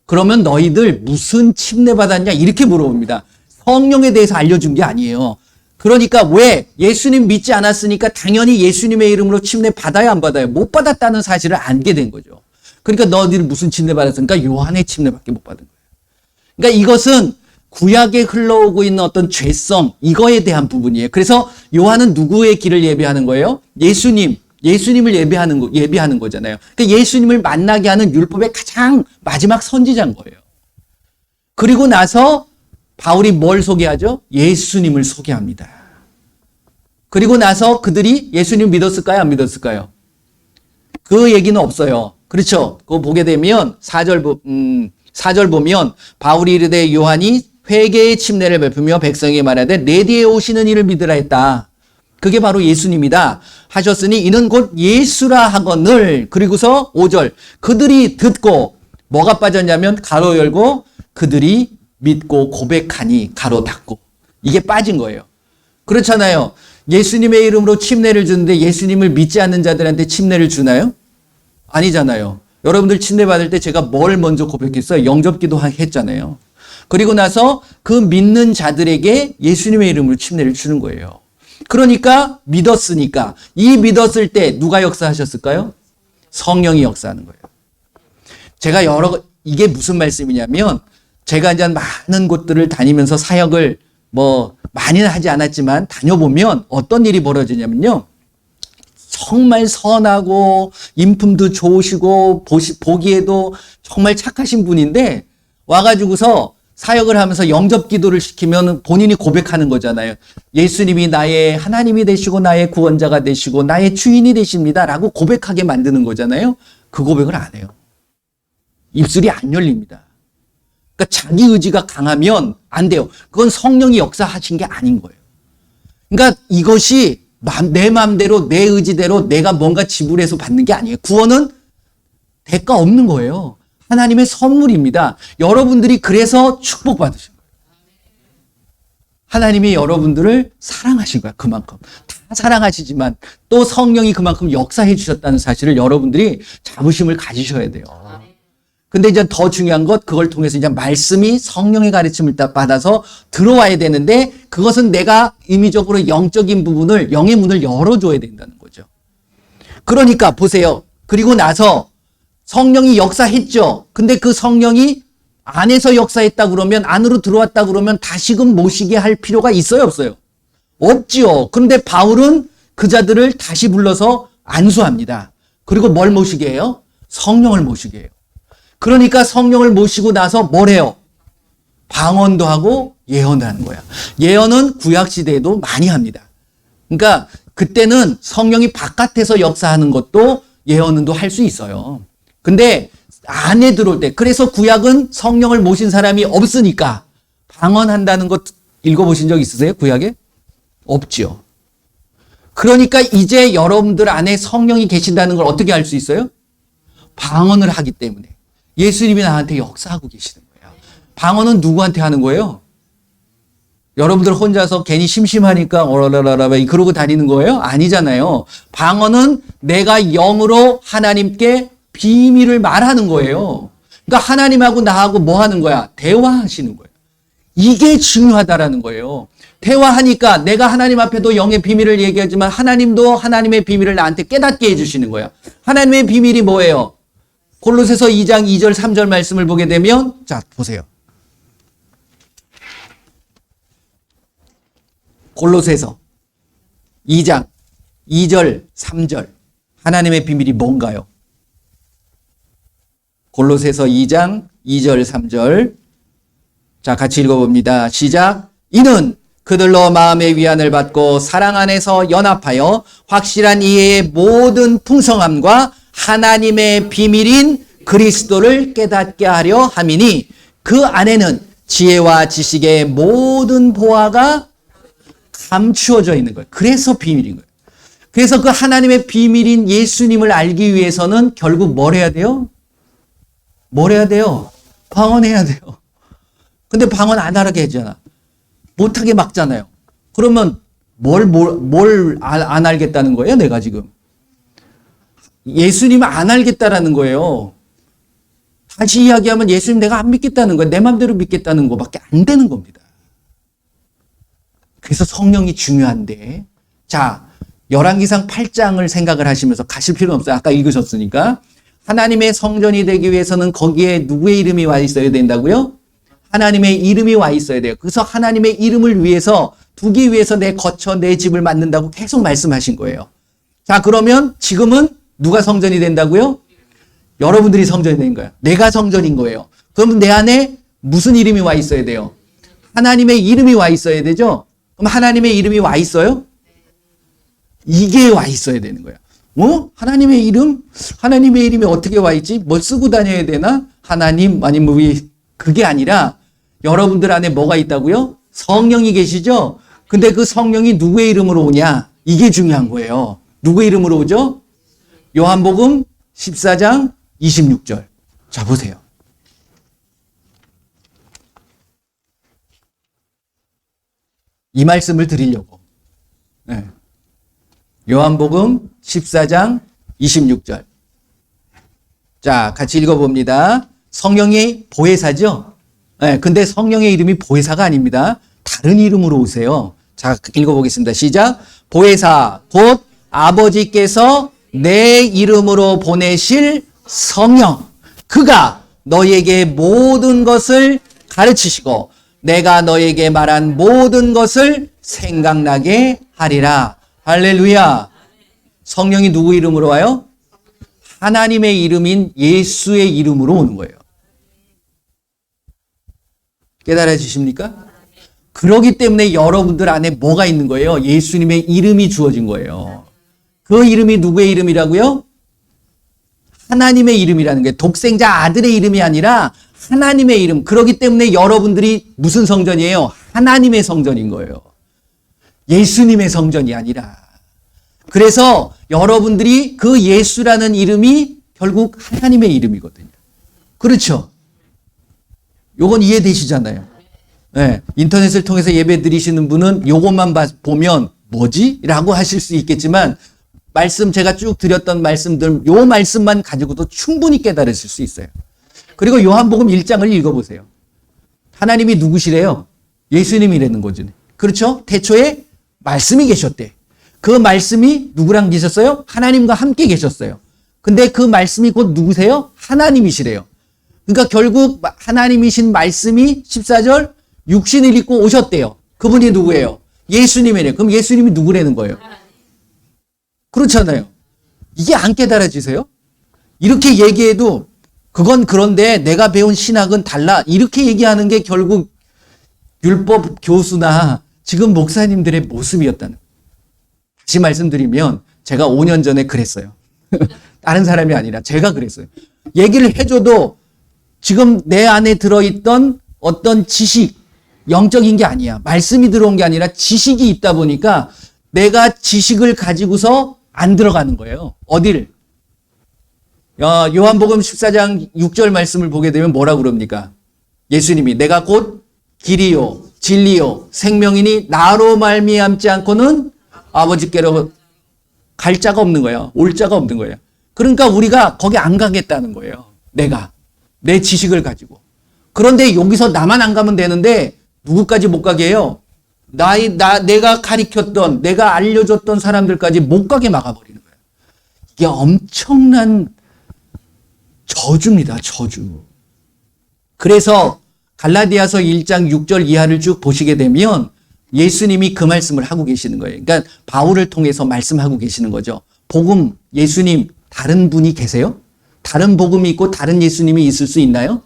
그러면 너희들 무슨 침례 받았냐? 이렇게 물어봅니다. 성령에 대해서 알려준 게 아니에요. 그러니까 왜? 예수님 믿지 않았으니까 당연히 예수님의 이름으로 침례 받아야 안 받아요? 못 받았다는 사실을 알게 된 거죠. 그러니까 너희들 무슨 침례 받았으니까 요한의 침례밖에 못 받은 거예요. 그러니까 이것은 구약에 흘러오고 있는 어떤 죄성, 이거에 대한 부분이에요. 그래서 요한은 누구의 길을 예비하는 거예요? 예수님을 예비하는 거잖아요. 그러니까 예수님을 만나게 하는 율법의 가장 마지막 선지자인 거예요. 그리고 나서 바울이 뭘 소개하죠? 예수님을 소개합니다. 그리고 나서 그들이 예수님 믿었을까요? 안 믿었을까요? 그 얘기는 없어요. 그렇죠? 그거 보게 되면 4절 보면 바울이 이르되 요한이 회개의 침례를 베푸며 백성에게 말하되 내 뒤에 오시는 이를 믿으라 했다. 그게 바로 예수님이다 하셨으니 이는 곧 예수라 하거늘. 그리고서 5절 그들이 듣고 뭐가 빠졌냐면 가로 열고 그들이 믿고 고백하니 가로 닫고. 이게 빠진 거예요. 그렇잖아요. 예수님의 이름으로 침례를 주는데 예수님을 믿지 않는 자들한테 침례를 주나요? 아니잖아요. 여러분들 침례 받을 때 제가 뭘 먼저 고백했어요? 영접기도 했잖아요. 그리고 나서 그 믿는 자들에게 예수님의 이름으로 침례를 주는 거예요. 그러니까 믿었으니까 이 믿었을 때 누가 역사하셨을까요? 성령이 역사하는 거예요. 제가 이게 무슨 말씀이냐면 제가 이제 많은 곳들을 다니면서 사역을 많이는 하지 않았지만 다녀보면 어떤 일이 벌어지냐면요. 정말 선하고 인품도 좋으시고 보기에도 정말 착하신 분인데 와가지고서 사역을 하면서 영접 기도를 시키면 본인이 고백하는 거잖아요. 예수님이 나의 하나님이 되시고 나의 구원자가 되시고 나의 주인이 되십니다 라고 고백하게 만드는 거잖아요. 그 고백을 안 해요. 입술이 안 열립니다. 그러니까 자기 의지가 강하면 안 돼요. 그건 성령이 역사하신 게 아닌 거예요. 그러니까 이것이 내 마음대로 내 의지대로 내가 뭔가 지불해서 받는 게 아니에요. 구원은 대가 없는 거예요. 하나님의 선물입니다. 여러분들이 그래서 축복받으신 거예요. 하나님이 여러분들을 사랑하신 거야. 그만큼. 다 사랑하시지만 또 성령이 그만큼 역사해 주셨다는 사실을 여러분들이 자부심을 가지셔야 돼요. 근데 이제 더 중요한 것, 그걸 통해서 이제 말씀이 성령의 가르침을 받아서 들어와야 되는데, 그것은 내가 의미적으로 영적인 부분을, 영의 문을 열어줘야 된다는 거죠. 그러니까 보세요. 그리고 나서 성령이 역사했죠. 근데 그 성령이 안에서 역사했다 그러면, 안으로 들어왔다 그러면 다시금 모시게 할 필요가 있어요, 없어요? 없지요. 그런데 바울은 그 자들을 다시 불러서 안수합니다. 그리고 뭘 모시게 해요? 성령을 모시게 해요. 그러니까 성령을 모시고 나서 뭘 해요? 방언도 하고 예언도 하는 거야. 예언은 구약시대에도 많이 합니다. 그러니까 그때는 성령이 바깥에서 역사하는 것도 예언도 할 수 있어요. 근데 안에 들어올 때, 그래서 구약은 성령을 모신 사람이 없으니까 방언한다는 것 읽어보신 적 있으세요? 구약에? 없죠. 그러니까 이제 여러분들 안에 성령이 계신다는 걸 어떻게 알 수 있어요? 방언을 하기 때문에. 예수님이 나한테 역사하고 계시는 거예요. 방언은 누구한테 하는 거예요? 여러분들 혼자서 괜히 심심하니까 어라라라라 그러고 다니는 거예요? 아니잖아요. 방언은 내가 영으로 하나님께 비밀을 말하는 거예요. 그러니까 하나님하고 나하고 뭐 하는 거야? 대화하시는 거예요. 이게 중요하다라는 거예요. 대화하니까 내가 하나님 앞에도 영의 비밀을 얘기하지만 하나님도 하나님의 비밀을 나한테 깨닫게 해주시는 거야. 하나님의 비밀이 뭐예요? 골로새서 2장 2절 3절 말씀을 보게 되면, 자 보세요. 골로새서 2장 2절 3절 하나님의 비밀이 뭔가요? 골로새서 2장 2절 3절 자 같이 읽어봅니다. 시작. 이는 그들로 마음의 위안을 받고 사랑 안에서 연합하여 확실한 이해의 모든 풍성함과 하나님의 비밀인 그리스도를 깨닫게 하려 함이니 그 안에는 지혜와 지식의 모든 보화가 감추어져 있는 거예요. 그래서 비밀인 거예요. 그래서 그 하나님의 비밀인 예수님을 알기 위해서는 결국 뭘 해야 돼요? 뭘 해야 돼요? 방언해야 돼요. 근데 방언 안 하게 하잖아. 못하게 막잖아요. 그러면 뭘 안 알겠다는 거예요? 내가 지금. 예수님을 안 알겠다라는 거예요. 다시 이야기하면 예수님 내가 안 믿겠다는 거예요. 내 맘대로 믿겠다는 거밖에 안 되는 겁니다. 그래서 성령이 중요한데, 자, 열왕기상 8장을 생각을 하시면서 가실 필요는 없어요. 아까 읽으셨으니까. 하나님의 성전이 되기 위해서는 거기에 누구의 이름이 와 있어야 된다고요? 하나님의 이름이 와 있어야 돼요. 그래서 하나님의 이름을 위해서, 두기 위해서 내 거처, 내 집을 만든다고 계속 말씀하신 거예요. 자, 그러면 지금은 누가 성전이 된다고요? 여러분들이 성전이 된 거예요. 내가 성전인 거예요. 그러면 내 안에 무슨 이름이 와 있어야 돼요? 하나님의 이름이 와 있어야 되죠? 그럼 하나님의 이름이 와 있어요? 이게 와 있어야 되는 거예요. 하나님의 이름? 하나님의 이름이 어떻게 와 있지? 뭘 쓰고 다녀야 되나? 하나님, 아니면 그게 아니라 여러분들 안에 뭐가 있다고요? 성령이 계시죠? 근데 그 성령이 누구의 이름으로 오냐? 이게 중요한 거예요. 누구의 이름으로 오죠? 요한복음 14장 26절. 자, 보세요. 이 말씀을 드리려고. 네. 요한복음 14장 26절. 자, 같이 읽어봅니다. 성령이 보혜사죠? 네, 근데 성령의 이름이 보혜사가 아닙니다. 다른 이름으로 오세요. 자, 읽어보겠습니다. 시작. 보혜사, 곧 아버지께서 내 이름으로 보내실 성령. 그가 너희에게 모든 것을 가르치시고 내가 너희에게 말한 모든 것을 생각나게 하리라. 할렐루야. 성령이 누구 이름으로 와요? 하나님의 이름인 예수의 이름으로 오는 거예요. 깨달아지십니까? 그러기 때문에 여러분들 안에 뭐가 있는 거예요? 예수님의 이름이 주어진 거예요. 그 이름이 누구의 이름이라고요? 하나님의 이름이라는 거예요. 독생자 아들의 이름이 아니라 하나님의 이름. 그러기 때문에 여러분들이 무슨 성전이에요? 하나님의 성전인 거예요. 예수님의 성전이 아니라. 그래서 여러분들이 그 예수라는 이름이 결국 하나님의 이름이거든요. 그렇죠? 요건 이해되시잖아요. 네, 인터넷을 통해서 예배 드리시는 분은 요것만 보면 뭐지? 라고 하실 수 있겠지만 말씀 제가 쭉 드렸던 말씀들 요 말씀만 가지고도 충분히 깨달으실 수 있어요. 그리고 요한복음 1장을 읽어보세요. 하나님이 누구시래요? 예수님이라는 거죠. 그렇죠? 태초에 말씀이 계셨대. 그 말씀이 누구랑 계셨어요? 하나님과 함께 계셨어요. 근데 그 말씀이 곧 누구세요? 하나님이시래요. 그러니까 결국 하나님이신 말씀이 14절 육신을 입고 오셨대요. 그분이 누구예요? 예수님이래요. 그럼 예수님이 누구라는 거예요? 그렇잖아요. 이게 안 깨달아지세요? 이렇게 얘기해도 그건 그런데 내가 배운 신학은 달라. 이렇게 얘기하는 게 결국 율법 교수나 지금 목사님들의 모습이었다는 거예요. 다시 말씀드리면 제가 5년 전에 그랬어요. 다른 사람이 아니라 제가 그랬어요. 얘기를 해줘도 지금 내 안에 들어있던 어떤 지식, 영적인 게 아니야. 말씀이 들어온 게 아니라 지식이 있다 보니까 내가 지식을 가지고서 안 들어가는 거예요. 어디를? 요한복음 14장 6절 말씀을 보게 되면 뭐라고 그럽니까? 예수님이 내가 곧 길이요 진리요 생명이니 나로 말미암지 않고는 아버지께로 갈 자가 없는 거예요. 올 자가 없는 거예요. 그러니까 우리가 거기 안 가겠다는 거예요. 내 지식을 가지고. 그런데 여기서 나만 안 가면 되는데 누구까지 못 가게 해요? 내가 가리켰던, 내가 알려줬던 사람들까지 못 가게 막아버리는 거예요. 이게 엄청난 저주입니다, 저주. 그래서 갈라디아서 1장 6절 이하를 쭉 보시게 되면 예수님이 그 말씀을 하고 계시는 거예요. 그러니까 바울을 통해서 말씀하고 계시는 거죠. 복음, 예수님, 다른 분이 계세요? 다른 복음이 있고 다른 예수님이 있을 수 있나요?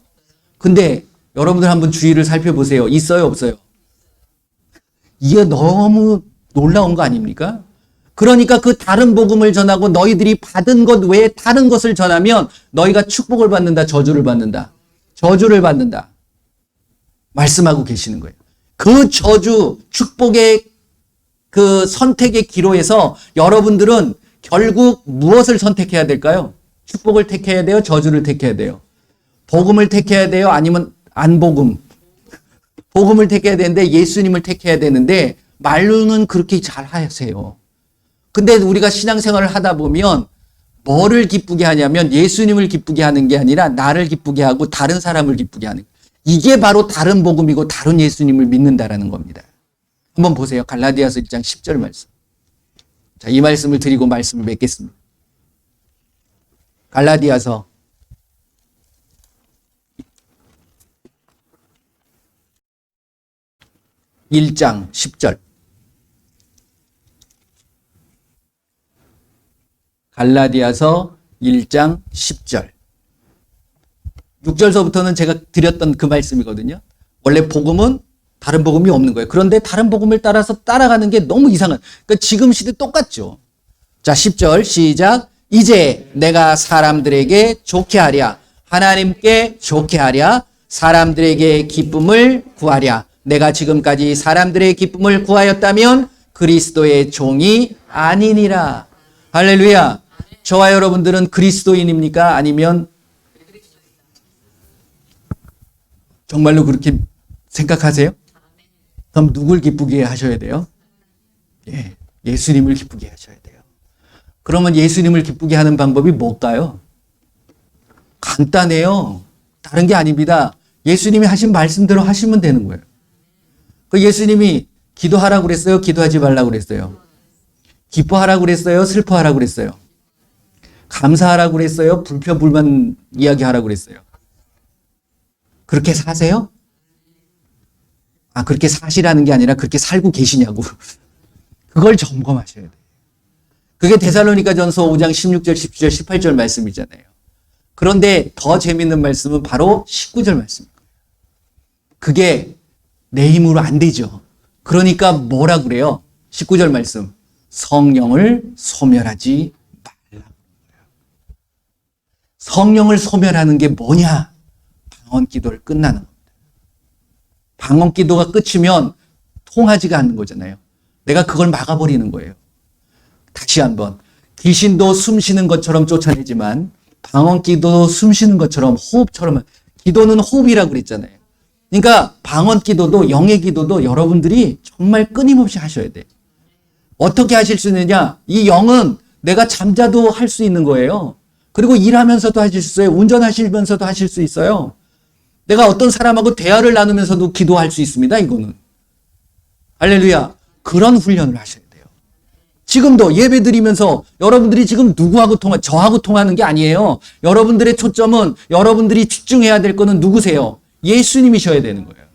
근데 여러분들 한번 주의를 살펴보세요. 있어요, 없어요? 이게 너무 놀라운 거 아닙니까? 그러니까 그 다른 복음을 전하고 너희들이 받은 것 외에 다른 것을 전하면 너희가 축복을 받는다, 저주를 받는다. 저주를 받는다. 말씀하고 계시는 거예요. 그 저주, 축복의 그 선택의 기로에서 여러분들은 결국 무엇을 선택해야 될까요? 축복을 택해야 돼요? 저주를 택해야 돼요? 복음을 택해야 돼요? 아니면 안복음? 복음을 택해야 되는데 예수님을 택해야 되는데 말로는 그렇게 잘 하세요. 근데 우리가 신앙생활을 하다 보면 뭐를 기쁘게 하냐면 예수님을 기쁘게 하는 게 아니라 나를 기쁘게 하고 다른 사람을 기쁘게 하는 거예요. 이게 바로 다른 복음이고 다른 예수님을 믿는다라는 겁니다. 한번 보세요. 갈라디아서 1장 10절 말씀. 자, 이 말씀을 드리고 말씀을 맺겠습니다. 갈라디아서 1장 10절. 갈라디아서 1장 10절. 6절서부터는 제가 드렸던 그 말씀이거든요. 원래 복음은 다른 복음이 없는 거예요. 그런데 다른 복음을 따라서 따라가는 게 너무 이상한. 그러니까 지금 시대 똑같죠. 자, 10절 시작. 이제 내가 사람들에게 좋게 하랴. 하나님께 좋게 하랴. 사람들에게 기쁨을 구하랴. 내가 지금까지 사람들의 기쁨을 구하였다면 그리스도의 종이 아니니라. 할렐루야. 저와 여러분들은 그리스도인입니까? 아니면 정말로 그렇게 생각하세요? 그럼 누굴 기쁘게 하셔야 돼요? 예수님을 기쁘게 하셔야 돼요. 그러면 예수님을 기쁘게 하는 방법이 뭘까요? 간단해요. 다른 게 아닙니다. 예수님이 하신 말씀대로 하시면 되는 거예요. 그 예수님이 기도하라고 그랬어요? 기도하지 말라고 그랬어요? 기뻐하라고 그랬어요? 슬퍼하라고 그랬어요? 감사하라고 그랬어요? 불평, 불만 이야기하라고 그랬어요? 그렇게 사세요? 그렇게 사시라는 게 아니라 그렇게 살고 계시냐고. 그걸 점검하셔야 돼요. 그게 데살로니가전서 5장 16절, 17절, 18절 말씀이잖아요. 그런데 더 재밌는 말씀은 바로 19절 말씀입니다. 그게 내 힘으로 안 되죠. 그러니까 뭐라 그래요? 19절 말씀. 성령을 소멸하지 말라. 성령을 소멸하는 게 뭐냐? 방언 기도를 끝나는 겁니다. 방언 기도가 끝이면 통하지가 않는 거잖아요. 내가 그걸 막아버리는 거예요. 다시 한번. 귀신도 숨 쉬는 것처럼 쫓아내지만 방언 기도도 숨 쉬는 것처럼 호흡처럼. 기도는 호흡이라고 그랬잖아요. 그러니까 방언 기도도 영의 기도도 여러분들이 정말 끊임없이 하셔야 돼요. 어떻게 하실 수 있느냐? 이 영은 내가 잠자도 할 수 있는 거예요. 그리고 일하면서도 하실 수 있어요. 운전하시면서도 하실 수 있어요. 내가 어떤 사람하고 대화를 나누면서도 기도할 수 있습니다. 이거는. 할렐루야. 그런 훈련을 하셔야 돼요. 지금도 예배 드리면서 여러분들이 지금 누구하고 저하고 통하는 게 아니에요. 여러분들의 초점은 여러분들이 집중해야 될 거는 누구세요? 예수님이셔야 되는 거예요.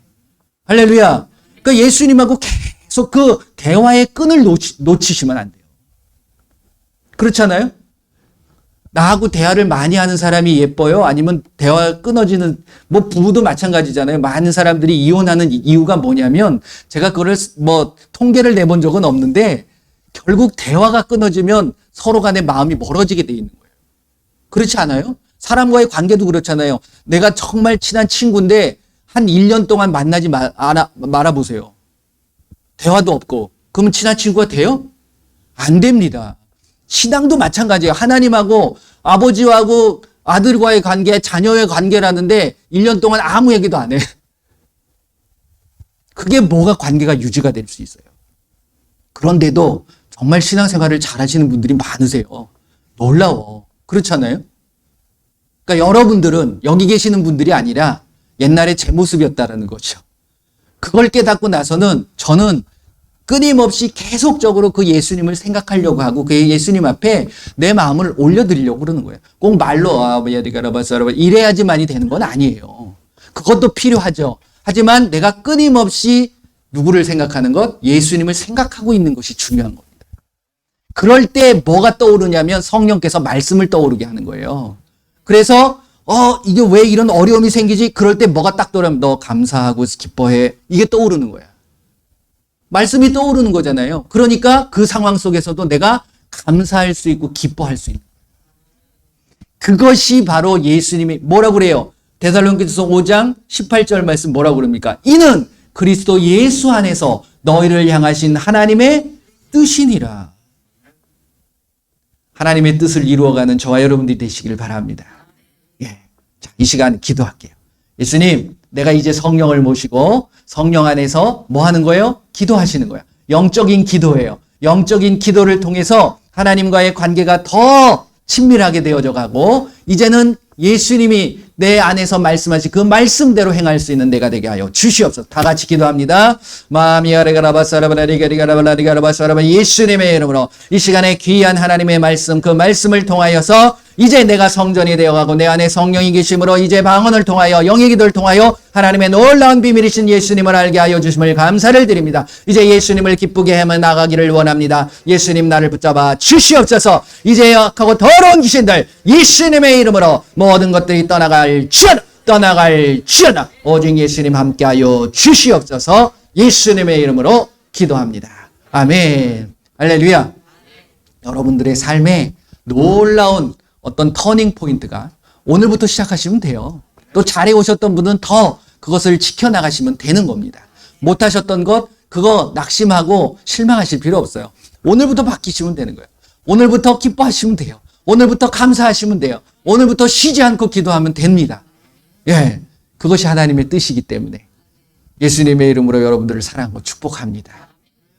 할렐루야. 그러니까 예수님하고 계속 그 대화의 끈을 놓치시면 안 돼요. 그렇잖아요? 나하고 대화를 많이 하는 사람이 예뻐요? 아니면 대화가 끊어지는, 뭐 부부도 마찬가지잖아요. 많은 사람들이 이혼하는 이유가 뭐냐면, 제가 그거를 통계를 내본 적은 없는데, 결국 대화가 끊어지면 서로 간에 마음이 멀어지게 돼 있는 거예요. 그렇지 않아요? 사람과의 관계도 그렇잖아요. 내가 정말 친한 친구인데, 한 1년 동안 만나지 말아보세요. 대화도 없고. 그러면 친한 친구가 돼요? 안 됩니다. 신앙도 마찬가지예요. 하나님하고 아버지하고 아들과의 관계, 자녀의 관계라는데 1년 동안 아무 얘기도 안 해. 그게 뭐가 관계가 유지가 될 수 있어요. 그런데도 정말 신앙생활을 잘하시는 분들이 많으세요. 놀라워. 그렇잖아요? 그러니까 여러분들은 여기 계시는 분들이 아니라 옛날에 제 모습이었다라는 거죠. 그걸 깨닫고 나서는 저는 끊임없이 계속적으로 그 예수님을 생각하려고 하고 그 예수님 앞에 내 마음을 올려드리려고 그러는 거예요. 꼭 말로 이래야지만이 되는 건 아니에요. 그것도 필요하죠. 하지만 내가 끊임없이 누구를 생각하는 것? 예수님을 생각하고 있는 것이 중요한 겁니다. 그럴 때 뭐가 떠오르냐면 성령께서 말씀을 떠오르게 하는 거예요. 그래서 이게 왜 이런 어려움이 생기지? 그럴 때 뭐가 딱 떠오르면 너 감사하고 기뻐해. 이게 떠오르는 거야. 말씀이 떠오르는 거잖아요. 그러니까 그 상황 속에서도 내가 감사할 수 있고 기뻐할 수 있는. 그것이 바로 예수님이 뭐라고 그래요? 데살로니가서 5장 18절 말씀 뭐라고 그럽니까? 이는 그리스도 예수 안에서 너희를 향하신 하나님의 뜻이니라. 하나님의 뜻을 이루어가는 저와 여러분들이 되시기를 바랍니다. 예. 자, 이 시간 기도할게요. 예수님, 내가 이제 성령을 모시고 성령 안에서 뭐 하는 거예요? 기도하시는 거예요. 영적인 기도예요. 영적인 기도를 통해서 하나님과의 관계가 더 친밀하게 되어져 가고 이제는 예수님이 내 안에서 말씀하신 그 말씀대로 행할 수 있는 내가 되게 하여 주시옵소서. 다 같이 기도합니다. 예수님의 이름으로 이 시간에 귀한 하나님의 말씀, 그 말씀을 통하여서 이제 내가 성전이 되어가고 내 안에 성령이 계심으로 이제 방언을 통하여 영의 기도를 통하여 하나님의 놀라운 비밀이신 예수님을 알게 하여 주심을 감사를 드립니다. 이제 예수님을 기쁘게 하며 나가기를 원합니다. 예수님 나를 붙잡아 주시옵소서. 이제 약하고 더러운 귀신들 예수님의 이름으로 모든 것들이 떠나갈지어다. 오직 예수님 함께하여 주시옵소서. 예수님의 이름으로 기도합니다. 아멘. 할렐루야. 여러분들의 삶에 놀라운 어떤 터닝 포인트가 오늘부터 시작하시면 돼요. 또 잘해 오셨던 분은 더 그것을 지켜나가시면 되는 겁니다. 못하셨던 것 그거 낙심하고 실망하실 필요 없어요. 오늘부터 바뀌시면 되는 거예요. 오늘부터 기뻐하시면 돼요. 오늘부터 감사하시면 돼요. 오늘부터 쉬지 않고 기도하면 됩니다. 예, 그것이 하나님의 뜻이기 때문에 예수님의 이름으로 여러분들을 사랑하고 축복합니다.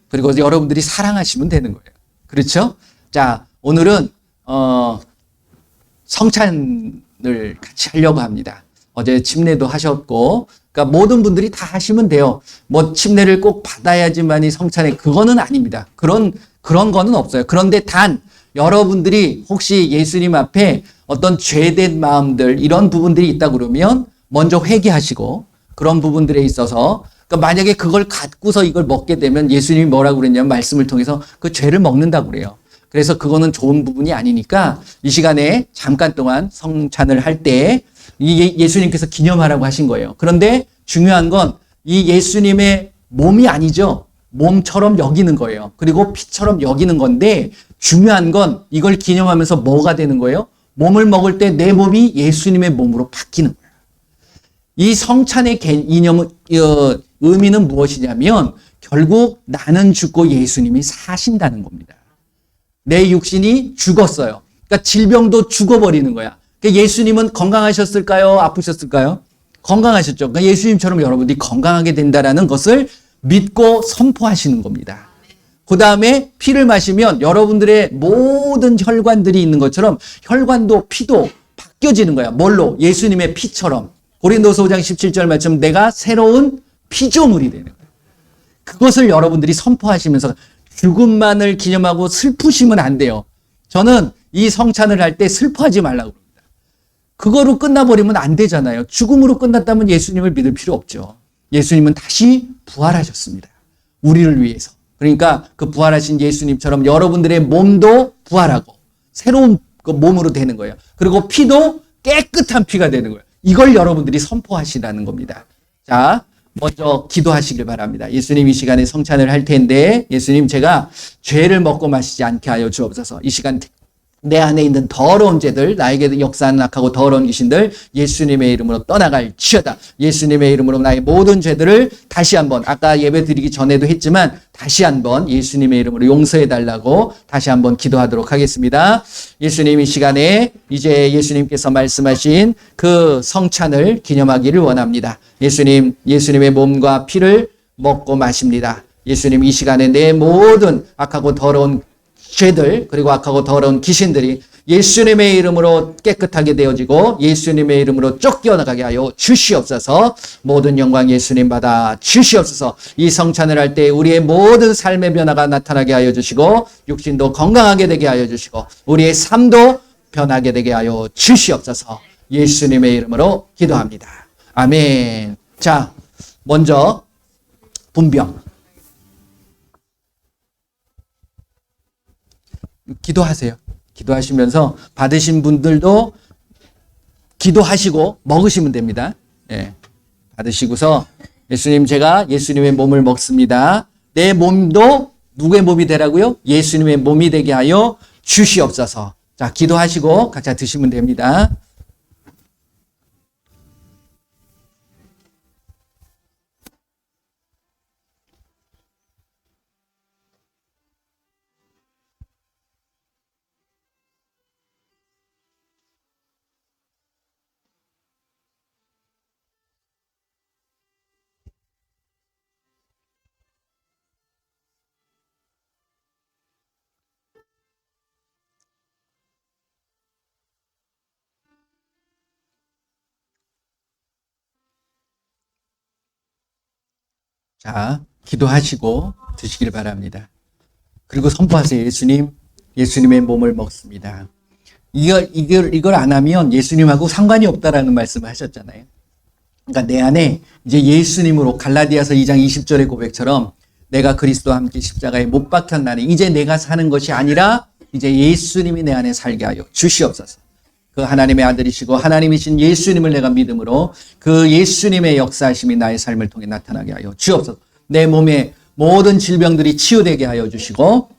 그리고 여러분들이 사랑하시면 되는 거예요. 그렇죠? 자, 오늘은 성찬을 같이 하려고 합니다. 어제 침례도 하셨고, 그러니까 모든 분들이 다 하시면 돼요. 뭐 침례를 꼭 받아야지만이 성찬에 그거는 아닙니다. 그런 거는 없어요. 그런데 단 여러분들이 혹시 예수님 앞에 어떤 죄된 마음들 이런 부분들이 있다 그러면 먼저 회개하시고 그런 부분들에 있어서 그러니까 만약에 그걸 갖고서 이걸 먹게 되면 예수님이 뭐라고 그랬냐면 말씀을 통해서 그 죄를 먹는다고 그래요. 그래서 그거는 좋은 부분이 아니니까 이 시간에 잠깐 동안 성찬을 할 때 예수님께서 기념하라고 하신 거예요. 그런데 중요한 건 이 예수님의 몸이 아니죠. 몸처럼 여기는 거예요. 그리고 피처럼 여기는 건데 중요한 건 이걸 기념하면서 뭐가 되는 거예요? 몸을 먹을 때 내 몸이 예수님의 몸으로 바뀌는 거예요. 이 성찬의 이념은 의미는 무엇이냐면 결국 나는 죽고 예수님이 사신다는 겁니다. 내 육신이 죽었어요. 그러니까 질병도 죽어버리는 거야. 그러니까 예수님은 건강하셨을까요? 아프셨을까요? 건강하셨죠. 그러니까 예수님처럼 여러분들이 건강하게 된다라는 것을 믿고 선포하시는 겁니다. 그 다음에 피를 마시면 여러분들의 모든 혈관들이 있는 것처럼 혈관도 피도 바뀌어지는 거야. 뭘로? 예수님의 피처럼. 고린도서 5장 17절 말씀, 내가 새로운 피조물이 되는 거예요. 그것을 여러분들이 선포하시면서 죽음만을 기념하고 슬프시면 안 돼요. 저는 이 성찬을 할 때 슬퍼하지 말라고 합니다. 그거로 끝나버리면 안 되잖아요. 죽음으로 끝났다면 예수님을 믿을 필요 없죠. 예수님은 다시 부활하셨습니다. 우리를 위해서. 그러니까 그 부활하신 예수님처럼 여러분들의 몸도 부활하고 새로운 그 몸으로 되는 거예요. 그리고 피도 깨끗한 피가 되는 거예요. 이걸 여러분들이 선포하시라는 겁니다. 자, 먼저 기도하시길 바랍니다. 예수님, 이 시간에 성찬을 할 텐데 예수님, 제가 죄를 먹고 마시지 않게 하여 주옵소서. 이 시간 내 안에 있는 더러운 죄들, 나에게 역사하는 악하고 더러운 귀신들 예수님의 이름으로 떠나갈지어다. 예수님의 이름으로 나의 모든 죄들을 다시 한번, 아까 예배 드리기 전에도 했지만 다시 한번 예수님의 이름으로 용서해 달라고 다시 한번 기도하도록 하겠습니다. 예수님, 이 시간에 이제 예수님께서 말씀하신 그 성찬을 기념하기를 원합니다. 예수님, 예수님의 몸과 피를 먹고 마십니다. 예수님, 이 시간에 내 모든 악하고 더러운 죄들, 그리고 악하고 더러운 귀신들이 예수님의 이름으로 깨끗하게 되어지고 예수님의 이름으로 쫓겨나가게 하여 주시옵소서. 모든 영광 예수님 받아 주시옵소서. 이 성찬을 할 때 우리의 모든 삶의 변화가 나타나게 하여 주시고 육신도 건강하게 되게 하여 주시고 우리의 삶도 변하게 되게 하여 주시옵소서. 예수님의 이름으로 기도합니다. 아멘. 자, 먼저 분병. 기도하세요. 기도하시면서 받으신 분들도 기도하시고 먹으시면 됩니다. 예. 받으시고서 예수님, 제가 예수님의 몸을 먹습니다. 내 몸도 누구의 몸이 되라고요? 예수님의 몸이 되게 하여 주시옵소서. 자, 기도하시고 각자 드시면 됩니다. 자, 기도하시고 드시길 바랍니다. 그리고 선포하세요. 예수님, 예수님의 몸을 먹습니다. 이걸 안 하면 예수님하고 상관이 없다라는 말씀을 하셨잖아요. 그러니까 내 안에 이제 예수님으로 갈라디아서 2장 20절의 고백처럼 내가 그리스도와 함께 십자가에 못 박혔나니 이제 내가 사는 것이 아니라 이제 예수님이 내 안에 살게 하여 주시옵소서. 그 하나님의 아들이시고 하나님이신 예수님을 내가 믿음으로 그 예수님의 역사하심이 나의 삶을 통해 나타나게 하여 주옵소서. 내 몸의 모든 질병들이 치유되게 하여 주시고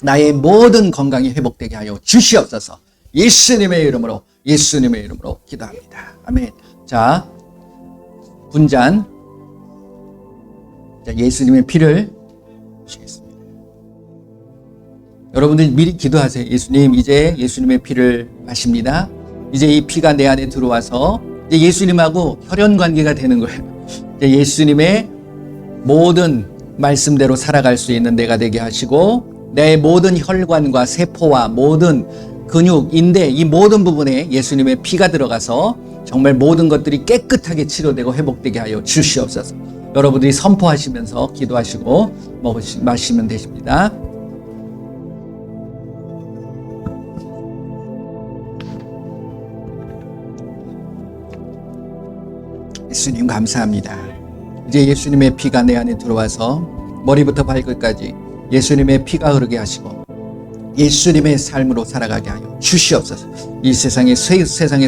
나의 모든 건강이 회복되게 하여 주시옵소서. 예수님의 이름으로 기도합니다. 아멘. 자, 분잔. 자, 예수님의 피를 주시겠습니다. 여러분들 미리 기도하세요. 예수님, 이제 예수님의 피를 마십니다. 이제 이 피가 내 안에 들어와서 이제 예수님하고 혈연 관계가 되는 거예요. 이제 예수님의 모든 말씀대로 살아갈 수 있는 내가 되게 하시고 내 모든 혈관과 세포와 모든 근육, 인대 이 모든 부분에 예수님의 피가 들어가서 정말 모든 것들이 깨끗하게 치료되고 회복되게 하여 주시옵소서. 여러분들이 선포하시면서 기도하시고 마시면 되십니다. 예수님 감사합니다. 이제 예수님의 피가 내 안에 들어와서 머리부터 발끝까지 예수님의 피가 흐르게 하시고 예수님의 삶으로 살아가게 하여 주시옵소서. 이 세상의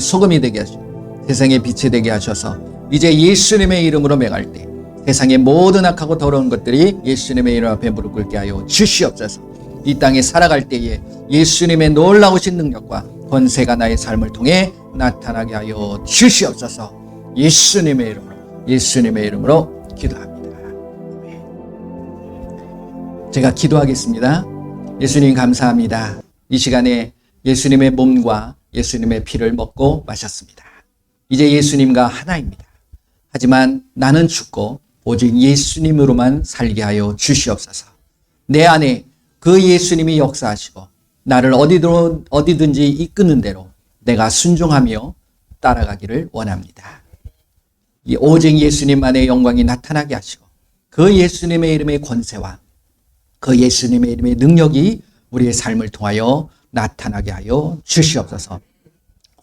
소금이 되게 하시고 세상의 빛이 되게 하셔서 이제 예수님의 이름으로 매갈 때 세상의 모든 악하고 더러운 것들이 예수님의 이름 앞에 무릎 꿇게 하여 주시옵소서. 이 땅에 살아갈 때에 예수님의 놀라우신 능력과 권세가 나의 삶을 통해 나타나게 하여 주시옵소서. 예수님의 이름으로 기도합니다. 제가 기도하겠습니다. 예수님 감사합니다. 이 시간에 예수님의 몸과 예수님의 피를 먹고 마셨습니다. 이제 예수님과 하나입니다. 하지만 나는 죽고 오직 예수님으로만 살게 하여 주시옵소서. 내 안에 그 예수님이 역사하시고 나를 어디든지 이끄는 대로 내가 순종하며 따라가기를 원합니다. 오직 예수님만의 영광이 나타나게 하시고 그 예수님의 이름의 권세와 그 예수님의 이름의 능력이 우리의 삶을 통하여 나타나게 하여 주시옵소서.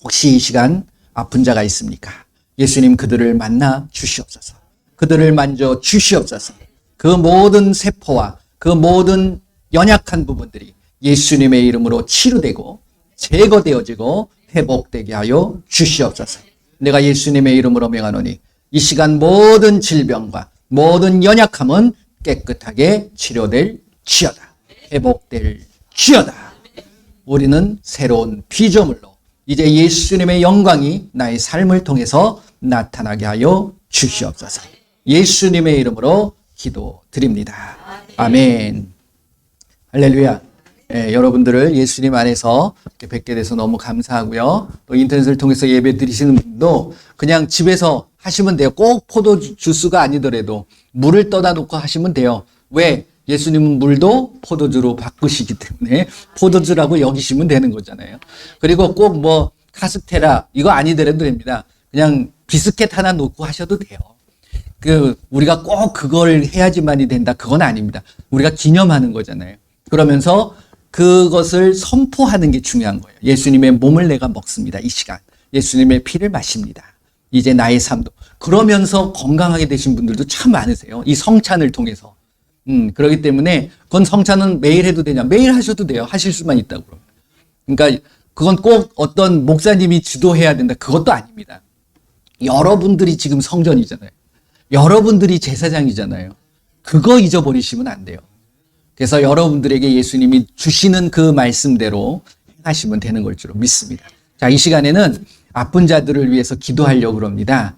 혹시 이 시간 아픈 자가 있습니까? 예수님 그들을 만나 주시옵소서. 그들을 만져 주시옵소서. 그 모든 세포와 그 모든 연약한 부분들이 예수님의 이름으로 치유되고 제거되어지고 회복되게 하여 주시옵소서. 내가 예수님의 이름으로 명하노니 이 시간 모든 질병과 모든 연약함은 깨끗하게 치료될 지어다. 회복될 지어다. 우리는 새로운 피조물로 이제 예수님의 영광이 나의 삶을 통해서 나타나게 하여 주시옵소서. 예수님의 이름으로 기도드립니다. 아멘. 할렐루야. 여러분들을 예수님 안에서 뵙게 돼서 너무 감사하고요. 또 인터넷을 통해서 예배 드리시는 분도 그냥 집에서 하시면 돼요. 꼭 포도 주스가 아니더라도 물을 떠다 놓고 하시면 돼요. 왜? 예수님은 물도 포도주로 바꾸시기 때문에 포도주라고 여기시면 되는 거잖아요. 그리고 꼭 뭐 카스테라 이거 아니더라도 됩니다. 그냥 비스켓 하나 놓고 하셔도 돼요. 우리가 꼭 그걸 해야지만이 된다. 그건 아닙니다. 우리가 기념하는 거잖아요. 그러면서 그것을 선포하는 게 중요한 거예요. 예수님의 몸을 내가 먹습니다. 이 시간. 예수님의 피를 마십니다. 이제 나의 삶도. 그러면서 건강하게 되신 분들도 참 많으세요. 이 성찬을 통해서. 그렇기 때문에 그건 성찬은 매일 해도 되냐? 매일 하셔도 돼요. 하실 수만 있다고. 그러니까 그건 꼭 어떤 목사님이 주도해야 된다. 그것도 아닙니다. 여러분들이 지금 성전이잖아요. 여러분들이 제사장이잖아요. 그거 잊어버리시면 안 돼요. 그래서 여러분들에게 예수님이 주시는 그 말씀대로 행하시면 되는 걸 줄 믿습니다. 자, 이 시간에는 아픈 자들을 위해서 기도하려고 합니다.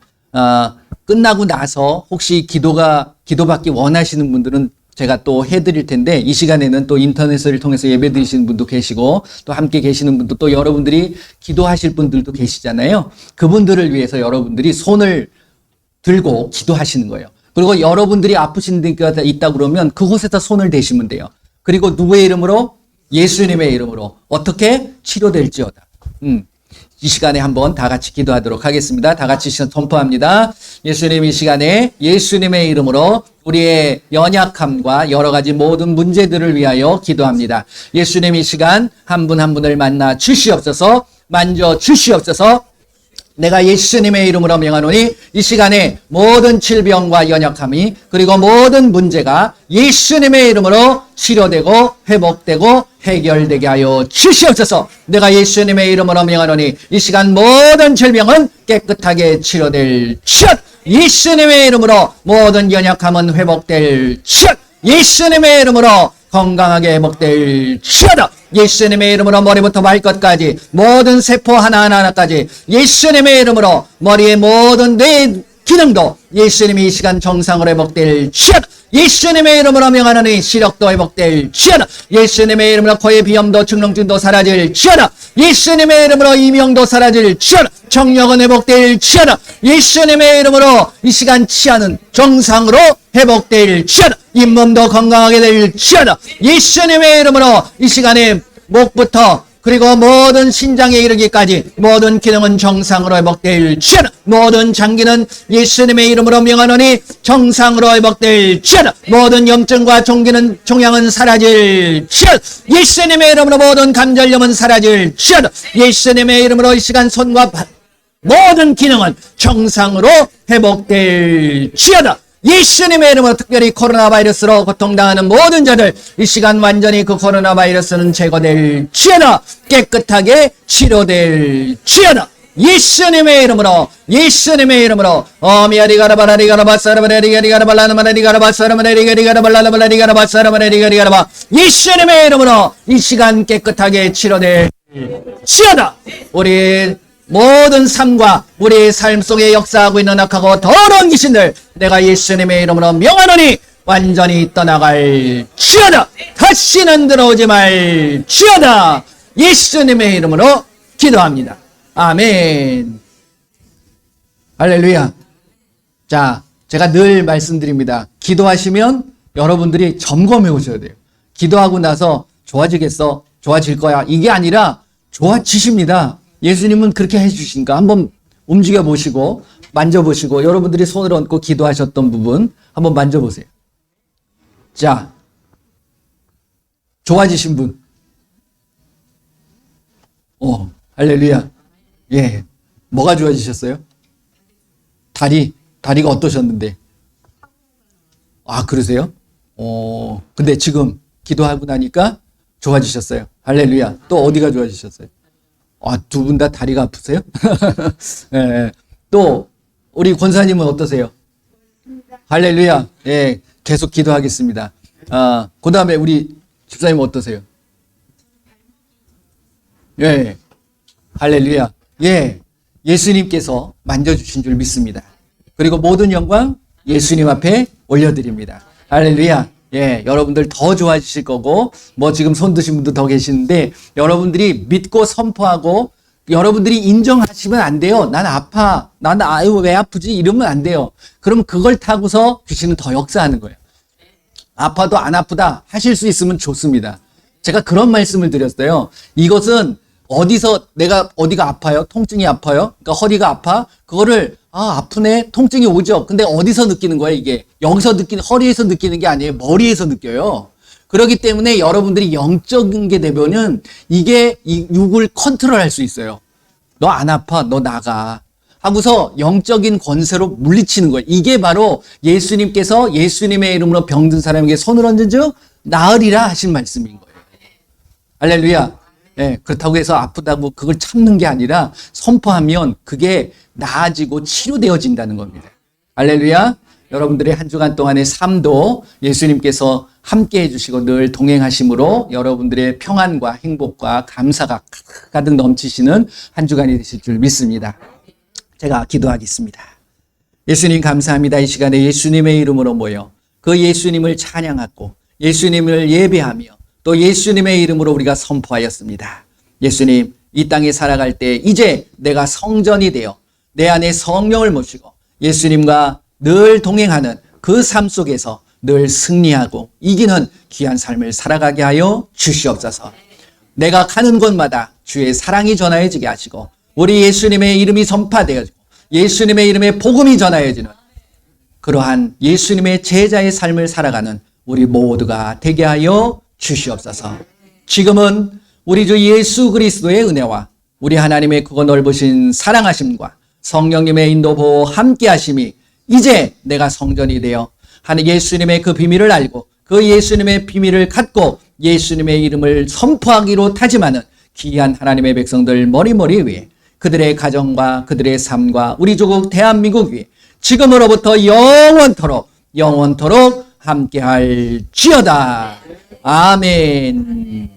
끝나고 나서 혹시 기도받기 원하시는 분들은 제가 또 해드릴 텐데, 이 시간에는 또 인터넷을 통해서 예배 드리시는 분도 계시고, 또 함께 계시는 분도 또 여러분들이 기도하실 분들도 계시잖아요. 그분들을 위해서 여러분들이 손을 들고 기도하시는 거예요. 그리고 여러분들이 아프신 데가 있다 그러면 그곳에다 손을 대시면 돼요. 그리고 누구의 이름으로? 예수님의 이름으로. 어떻게? 치료될지어다. 이 시간에 한번 다 같이 기도하도록 하겠습니다. 다 같이 선포합니다. 예수님, 이 시간에 예수님의 이름으로 우리의 연약함과 여러 가지 모든 문제들을 위하여 기도합니다. 예수님, 이 시간 한 분 한 분을 만나 주시옵소서. 만져 주시옵소서. 내가 예수님의 이름으로 명하노니 이 시간에 모든 질병과 연약함이 그리고 모든 문제가 예수님의 이름으로 치료되고 회복되고 해결되게 하여 주시옵소서. 내가 예수님의 이름으로 명하노니 이 시간 모든 질병은 깨끗하게 치료될 지엇. 예수님의 이름으로 모든 연약함은 회복될 지엇. 예수님의 이름으로 건강하게 회복될 지어다. 예수님의 이름으로 머리부터 발끝까지 모든 세포 하나하나까지 예수님의 이름으로 머리의 모든 뇌 기능도 예수님이 이 시간 정상으로 회복될 지어다. 예수님의 이름으로 명하노니 시력도 회복될 지어다. 예수님의 이름으로 코의 비염도 축농증도 사라질 지어다. 예수님의 이름으로 이명도 사라질 지어다. 정력은 회복될 지어다. 예수님의 이름으로 이 시간 치아는 정상으로 회복될 지어다. 잇몸도 건강하게 될 지어다. 예수님의 이름으로 이 시간에 목부터 그리고 모든 신장에 이르기까지 모든 기능은 정상으로 회복될 지어다. 모든 장기는 예수님의 이름으로 명하노니 정상으로 회복될 지어다. 모든 염증과 종양은 사라질 지어다. 예수님의 이름으로 모든 관절염은 사라질 지어다. 예수님의 이름으로 이 시간 손과 발 모든 기능은 정상으로 회복될 지어다. 예수님의 이름으로 특별히 코로나 바이러스로 고통당하는 모든 자들 이 시간 완전히 그 코로나 바이러스는 제거될 지어다. 깨끗하게 치료될 지어다. 예수님의 이름으로 예수님의 이름으로 이 시간 깨끗하게 치료될 지어다. 우리 모든 삶과 우리의 삶 속에 역사하고 있는 악하고 더러운 귀신들 내가 예수님의 이름으로 명하노니 완전히 떠나갈 지어다. 다시는 들어오지 말 지어다. 예수님의 이름으로 기도합니다. 아멘. 할렐루야. 자, 제가 늘 말씀드립니다. 기도하시면 여러분들이 점검해 오셔야 돼요. 기도하고 나서 좋아지겠어? 좋아질 거야? 이게 아니라 좋아지십니다. 예수님은 그렇게 해주시니까 한번 움직여 보시고 만져보시고 여러분들이 손을 얹고 기도하셨던 부분 한번 만져보세요. 자, 좋아지신 분. 할렐루야. 예. 뭐가 좋아지셨어요? 다리가 어떠셨는데? 아, 그러세요? 근데 지금 기도하고 나니까 좋아지셨어요. 할렐루야. 또 어디가 좋아지셨어요? 아, 두 분 다 다리가 아프세요? 예. 또, 우리 권사님은 어떠세요? 할렐루야. 예. 계속 기도하겠습니다. 그 다음에 우리 집사님 어떠세요? 예. 할렐루야. 예. 예수님께서 만져주신 줄 믿습니다. 그리고 모든 영광 예수님 앞에 올려드립니다. 할렐루야. 예, 여러분들 더 좋아지실 거고, 뭐 지금 손 드신 분도 더 계시는데, 여러분들이 믿고 선포하고, 여러분들이 인정하시면 안 돼요. 난 아파. 난 아유, 왜 아프지? 이러면 안 돼요. 그럼 그걸 타고서 귀신은 더 역사하는 거예요. 아파도 안 아프다 하실 수 있으면 좋습니다. 제가 그런 말씀을 드렸어요. 이것은 내가 어디가 아파요? 통증이 아파요? 그러니까 허리가 아파? 그거를 아프네? 통증이 오죠? 근데 어디서 느끼는 거예요, 이게? 허리에서 느끼는 게 아니에요. 머리에서 느껴요. 그렇기 때문에 여러분들이 영적인 게 되면은 이게 이 육을 컨트롤할 수 있어요. 너 안 아파? 너 나가. 하고서 영적인 권세로 물리치는 거예요. 이게 바로 예수님께서 예수님의 이름으로 병든 사람에게 손을 얹은 즉 나으리라 하신 말씀인 거예요. 할렐루야. 예, 그렇다고 해서 아프다고 그걸 참는 게 아니라 선포하면 그게 나아지고 치료되어진다는 겁니다. 할렐루야. 여러분들의 한 주간 동안의 삶도 예수님께서 함께 해주시고 늘 동행하심으로 여러분들의 평안과 행복과 감사가 가득 넘치시는 한 주간이 되실 줄 믿습니다. 제가 기도하겠습니다. 예수님 감사합니다. 이 시간에 예수님의 이름으로 모여 그 예수님을 찬양하고 예수님을 예배하며 또 예수님의 이름으로 우리가 선포하였습니다. 예수님, 이 땅에 살아갈 때 이제 내가 성전이 되어 내 안에 성령을 모시고 예수님과 늘 동행하는 그 삶 속에서 늘 승리하고 이기는 귀한 삶을 살아가게 하여 주시옵소서. 내가 가는 곳마다 주의 사랑이 전하여지게 하시고 우리 예수님의 이름이 전파되어지고 예수님의 이름의 복음이 전하여지는 그러한 예수님의 제자의 삶을 살아가는 우리 모두가 되게 하여 주시옵소서. 지금은 우리 주 예수 그리스도의 은혜와 우리 하나님의 크고 넓으신 사랑하심과 성령님의 인도 보호 함께 하심이 이제 내가 성전이 되어 하나님 예수님의 그 비밀을 알고 그 예수님의 비밀을 갖고 예수님의 이름을 선포하기로 다짐하는 귀한 하나님의 백성들 머리머리 위에 그들의 가정과 그들의 삶과 우리 조국 대한민국 위에 지금으로부터 영원토록 함께할지어다. 아멘.